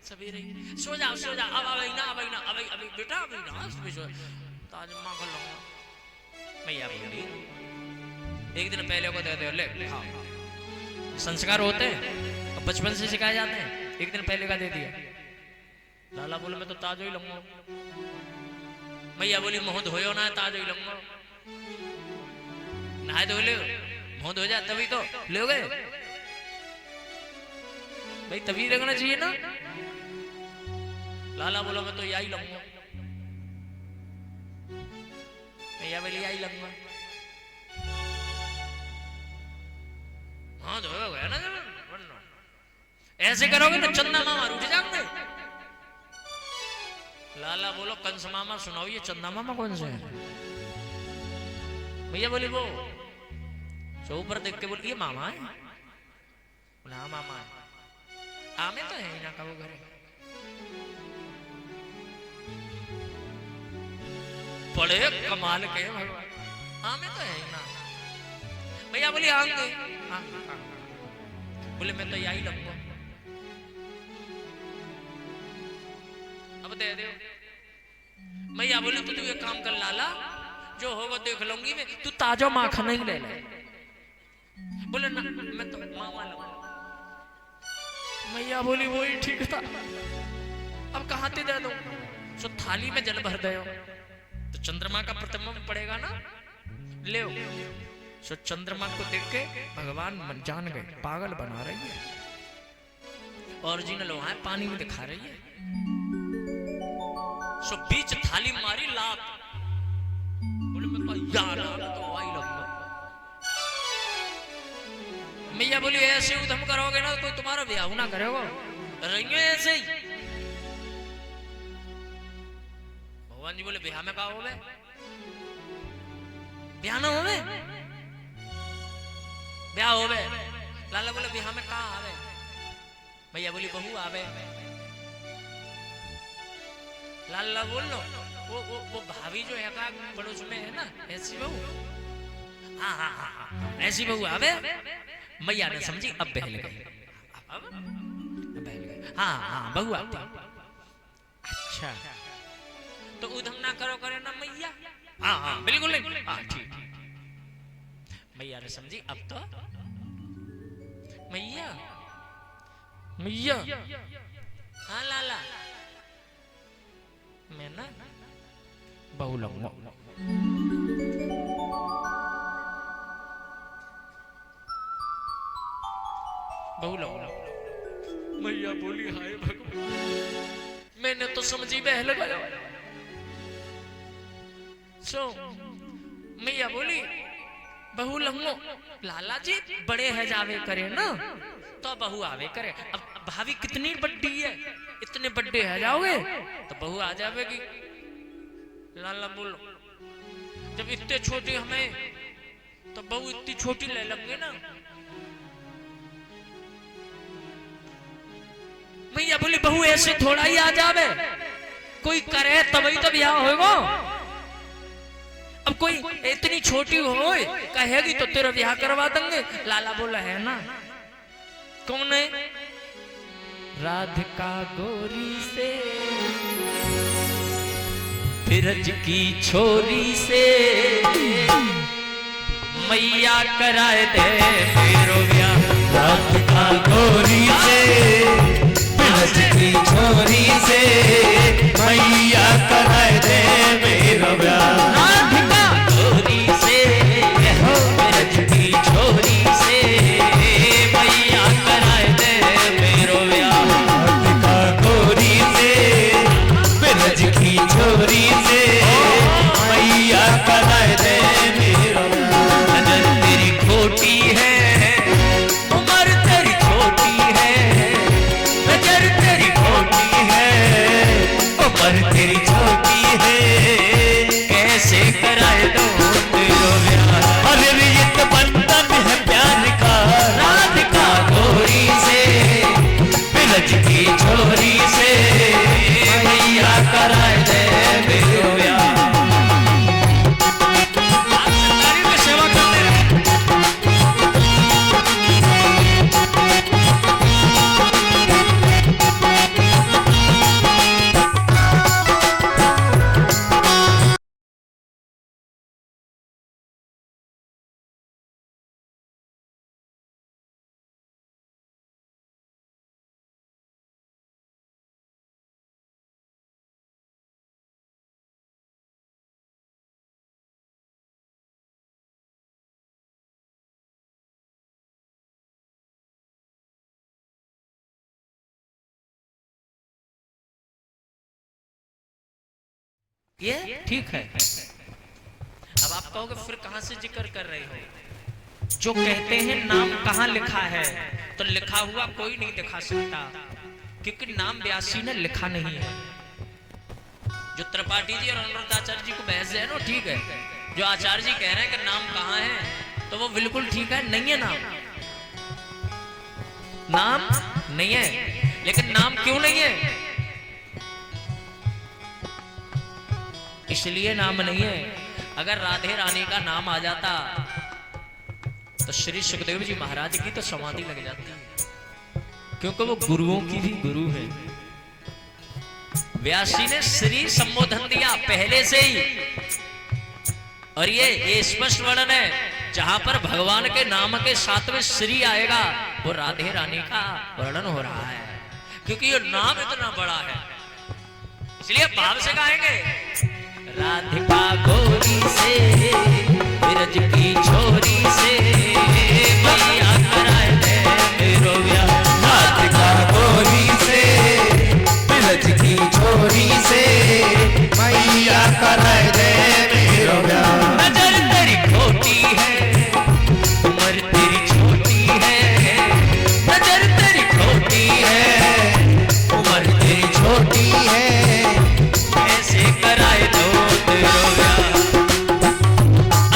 सवेरे सो जाओ सो जाओ, अब अभी ना अभी ना अभी अभी बेटा अभी ना सो ताज माँ खा लूंगा। मैया बोली एक दिन पहले को दे दो, ले खाओ। संस्कार होते हैं और बचपन से सिखाए जाते हैं। एक दिन पहले का दे दिया, लाला बोले मैं तो ताजो ही लूंगा। मैया बोली मुंह धोयो ना, ताजो ही लूंगा। नहाए धो ले, मुंह धो जाए तभी तो ले गए भाई, तभी रखना चाहिए ना। लाला बोला मैं तो यही लूंगा। मैया बोली यही लूंगा। हाँ धोया गया ना, ऐसे करोगे तो चंदा मामा रूठ जाओगे। लाला बोलो कंस मामा सुनाओ, ये चंदा मामा कौन से है। भैया बोली वो सो ऊपर देख के बोली ये मामा है। बोला हाँ मामा है। आमे तो है ही ना का वो घर बड़े कमाल के भगवान, आमे तो है ही ना। भैया बोली आंगे, बोले मैं तो यही लूंगा। अब दे दे। मैया बोली तू एक काम कर लाला, जो होगा देख लूंगी मैं, तू ताजा माखन ही ले ले। बोले ना मैं तो मामा लूंगा। मैया बोली वही ठीक था, अब कहाँ ते दे दूं। सो थाली में जल भर दे तो चंद्रमा का प्रतिबिंब पड़ेगा ना, ले सो चंद्रमा को देख के भगवान जान गए पागल बना रही है, ओरिजिनल वहां पानी में दिखा रही है। सो बीच थाली मारी लात, बोले मैं तो यार तो वही लगूंगा। मैया बोली ऐसे उधम करोगे ना कोई तुम्हारा ब्याह ना करेगा, रहेंगे ऐसे ही। भगवान जी बोले ब्याह में कहा होवे, ब्याह ना होवे, ब्याह होवे। लाला बोले ब्याह में कहा आवे। भैया बोली बहू आवे। लाला बोल लो वो भाभी जो है का पड़ोस में है ना, ऐसी बहू, हाँ हाँ हाँ ऐसी बहू आवे। मैया ने समझी अब बहल गए, अब बहल गए। हाँ हाँ बहू आती। अच्छा तो उधम ना करो करे ना मैया। हाँ हाँ बिल्कुल नहीं, हाँ ठीक। मैया ने समझी अब तो मैया मैया। हाँ लाला मैं ना बहू लूंगा। बहू लूंगा। मैया बोली हाय भगवान, मैंने तो समझी बहल गया। सो मैया बोली बहू लंगो लाला जी बड़े है जावे करे ना तो बहू आवे करे। अब भाभी कितनी बड्डी है, इतने बड्डे है जाओगे तो बहू आ जावेगी। लाला बोलो जब इतने छोटे हमें तो बहू इतनी छोटी ले लेंगे ना। मैया बोली बहू ऐसे थोड़ा ही आ जावे, कोई करे तभी तो ब्याह होगा। अब कोई इतनी छोटी हो कहेगी तो तेरा ब्याह करवा देंगे। लाला बोला है ना कौन है? राधिका गोरी से फिरज की छोरी से मैया कराए दे मेरो ब्याह। राधिका गोरी से फिरज की छोरी से मैया कराए दे मेरो ब्याह। राधिका गोरी से हो फिरज की छोरी से मैया कराए दे मेरो ब्याह। राधिका गोरी से फिरज की छोरी से मैया कराए दे मेरो ब्याह। नजर तेरी खोटी है उम्र तेरी छोटी है, नजर तेरी खोटी है उम्र तेरी छोटी है कैसे कराए दो तेरो ब्याह। अरे ये तो बंधन है प्यार का। राधिका गोरी से फिरज की छोरी से मैया कराए दे मेरो ब्याह। आप सरकारी में सेवा करते रहे। ये ठीक है। अब आप कहोगे फिर कहां से जिक्र कर रहे हो? जो कहते हैं नाम कहां लिखा है, तो लिखा हुआ कोई नहीं दिखा सकता, क्योंकि नाम व्यासी ने लिखा नहीं है। जो त्रिपाठी जी और अनुरुद्धाचार्य जी को बहस है ना, ठीक है। जो आचार्य जी कह रहे हैं कि नाम कहां है, तो वो बिल्कुल ठीक है, नहीं है नाम नहीं है। लेकिन नाम क्यों नहीं है? इसलिए नाम नहीं है। अगर राधे रानी का नाम आ जाता तो श्री सुखदेव जी महाराज की तो समाधि लग जाती, क्योंकि वो गुरुओं की भी गुरु है। व्यासी ने श्री संबोधन दिया पहले से ही, और ये स्पष्ट वर्णन है। जहां पर भगवान के नाम के साथ में श्री आएगा वो राधे रानी का वर्णन हो रहा है, क्योंकि ये नाम इतना बड़ा है। इसलिए भाव से गाएंगे राधिका गोरी से विरज की छोरी से मैया कराए दे मेरो ब्याह। राधिका गोरी से विरज की छोरी से मैया कराए दे मेरो ब्याह। नजर तेरी खोटी है उम्र तेरी छोटी है, नजर तेरी खोटी है उम्र तेरी छोटी है कैसे कराए दो तेरो ब्याह।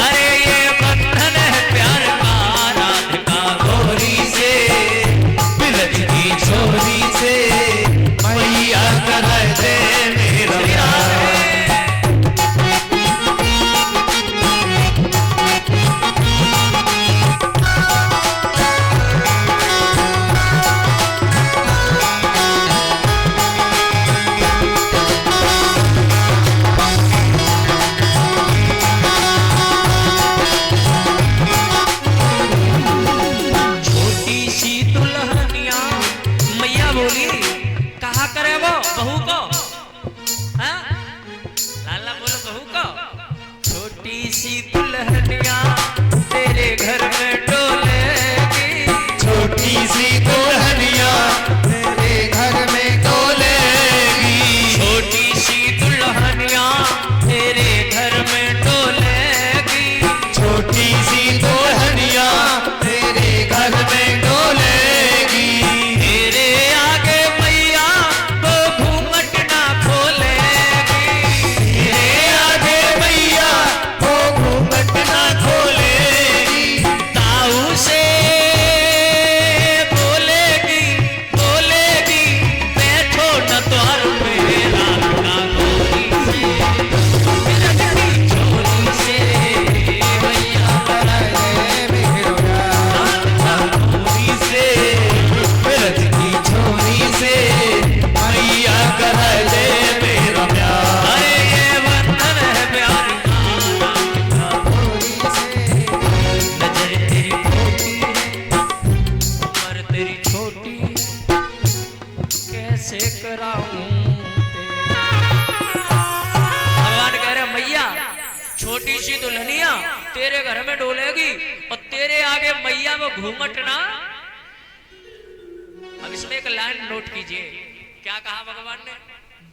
अरे ये बंधन है प्यार का। राधिका गोरी से विरज की छोरी से मैया कराए दे मेरो ब्याह। छोटी सी दुल्हनिया मैया बोली कहा करे वो बहू को, हाँ? लाला बोलो बहू को। छोटी सी दुल्हनिया तेरे घर में डोलेगी, छोटी सी दुल्हनिया तेरे घर में डोलेगी। छोटी सी दुल्हनिया तेरे घर में डोलेगी। दुल्हनिया तेरे घर में डोलेगी और तेरे आगे मैया वो घूंघट ना। अब इसमें एक लाइन नोट कीजिए, क्या कहा भगवान ने?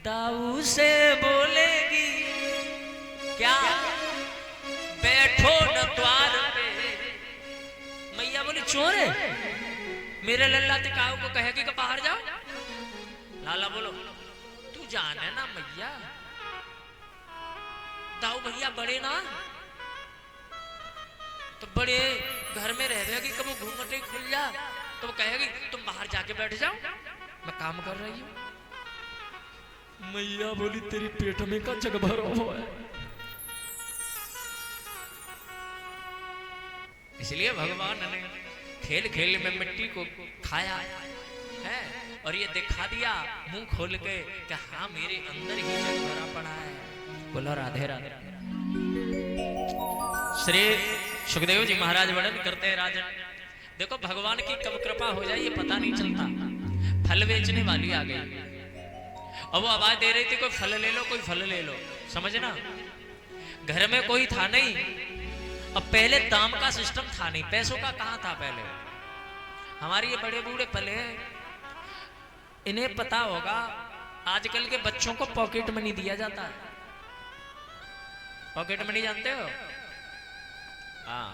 दाऊ से बोलेगी क्या, बैठो न द्वार पे। मैया बोली चोर है, मेरे लल्ला तिकाऊ को कहेगी कि बाहर जाओ। लाला बोलो तू जान है ना मैया, दाऊ भैया बड़े ना, तो बड़े घर में रह रहेगी, कब घूंघट ही खुल जा तो वो कहेगी तुम बाहर जाके बैठ जाओ, मैं काम कर रही हूं। मैया बोली तेरी पेट में का जग भरा हुआ है। इसलिए भगवान ने खेल खेल में मिट्टी को खाया है और ये दिखा दिया मुंह खोल के कि हाँ मेरे अंदर ही जग भरा पड़ा है। बोलो राधे राधे। श्री सुखदेव जी महाराज वर्णन करते हैं राजन, देखो भगवान की कब कृपा हो जाए ये पता नहीं चलता। फल बेचने वाली आ गई और वो आवाज दे रही थी कोई फल ले लो, कोई फल ले लो, समझना। घर में कोई था नहीं, अब पहले दाम का सिस्टम था नहीं, पैसों का कहां था पहले। हमारे ये बड़े बूढ़े पले इन्हें पता होगा, आजकल के बच्चों को पॉकेट मनी दिया जाता है। पॉकेट मनी जानते हो? हाँ,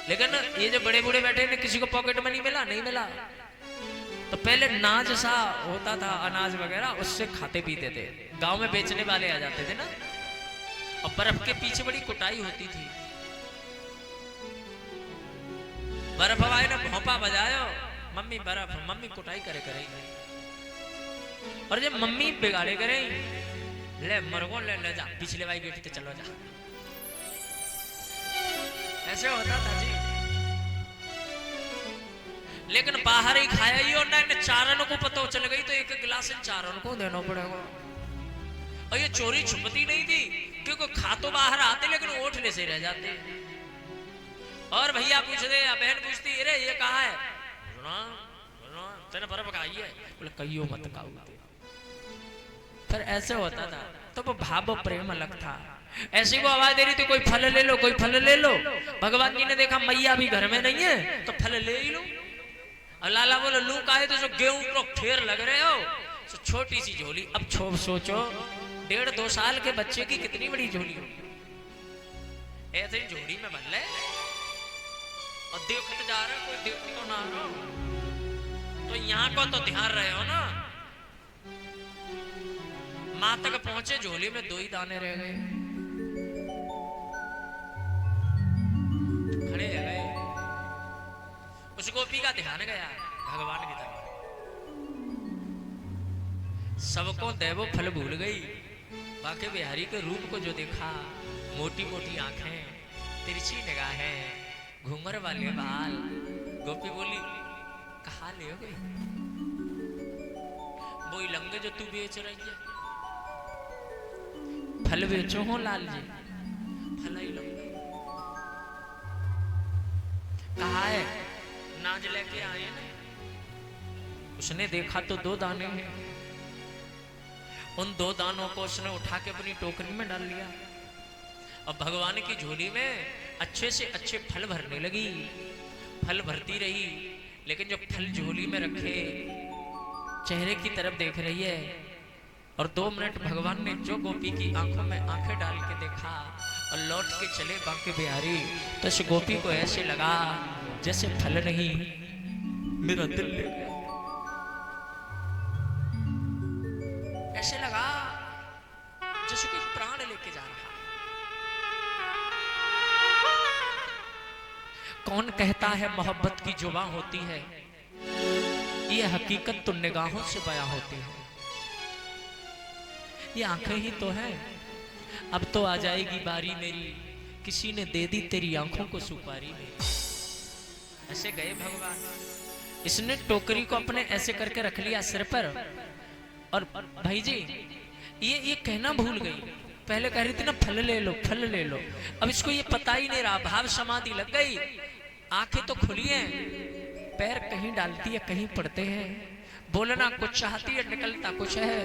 लेकिन ये जो बड़े बूढ़े बैठे हैं किसी को पॉकेट मनी मिला? नहीं मिला। तो पहले नाज सा होता था, अनाज वगैरह, उससे खाते पीते थे। गांव में बेचने वाले आ जाते थे ना, और बर्फ के पीछे बड़ी कुटाई होती थी। बर्फ आए ना भोंपा बजायो, मम्मी बर्फ, मम्मी कुटाई करे करेगी। और जब मम्मी बिगाड़े करे, ले मरगो ले जा पिछले वाली गेट पे चलो जा, ऐसे होता था जी। लेकिन बाहर ही खाया ही और ना चारण को पता चल गई तो एक गिलास चारण को देना पड़ेगा। और ये चोरी छुपती नहीं थी क्योंकि खा तो बाहर आते लेकिन ओठने से रह जाते। और भैया पूछते या बहन पूछती अरे ये कहा है, तेने बर्फ खाई है? बोले कहियो मत खाओ। फिर ऐसे होता था, तो वो भाव प्रेम अलग था। ऐसी को आवाज दे रही थी कोई फल ले लो, कोई फल ले लो। भगवान जी ने देखा मैया भी घर में नहीं है तो फल ले ही लो। और लाला बोलो लू का है तो जो गेहूं को ठेर लग रहे हो, तो छोटी सी झोली। अब सोचो 1.5-2 साल के बच्चे की कितनी बड़ी झोली होगी। ऐसे ही झोली में भर ले और देखते जा रहे, कोई देखते को ना रहो, तो यहाँ को तो ध्यान रहे हो ना। मां तक पहुंचे, झोली में 2 ही दाने रह गए, खड़े रह गए। उस गोपी का ध्यान गया भगवान की तरफ। सबको देवो फल भूल गई, बाके बिहारी के रूप को जो देखा, मोटी मोटी आंखें, तिरछी निगाहें, घूंघर वाले बाल। गोपी बोली कहाँ ले गई? वो लंगे जो तू बेच रही है, फल बेचो हो लाल जी, फल ही लंगे। कहा है नाज लेके आए ना। उसने देखा तो 2 दाने हैं, उन 2 दानों को उसने उठा के अपनी टोकरी में डाल लिया। अब भगवान की झोली में अच्छे से अच्छे फल भरने लगी। फल भरती रही, लेकिन जो फल झोली में रखे चेहरे की तरफ देख रही है। और 2 मिनट भगवान ने जो गोपी की आंखों में आंखें डाल के देखा और लौट के चले बांके बिहारी, तो इस गोपी को ऐसे लगा जैसे फल नहीं मेरा दिल ले गया। ऐसे लगा जैसे कोई प्राण लेके जा रहा। कौन कहता है मोहब्बत की जुबां होती है, ये हकीकत तो निगाहों से बयां होती है। ये आंखें ही तो है, अब तो आ जाएगी बारी मेरी, किसी ने दे दी तेरी आंखों को सुपारी मेरी। ऐसे गए भगवान। इसने टोकरी को अपने ऐसे करके रख लिया सिर पर। और भाई जी ये कहना भूल गई, पहले कह रही थी ना फल ले लो, फल ले लो। अब इसको ये पता ही नहीं रहा, भाव समाधि लग गई। आंखें तो खुली हैं, पैर कहीं डालती है कहीं पड़ते हैं, बोलना कुछ चाहती है निकलता कुछ है।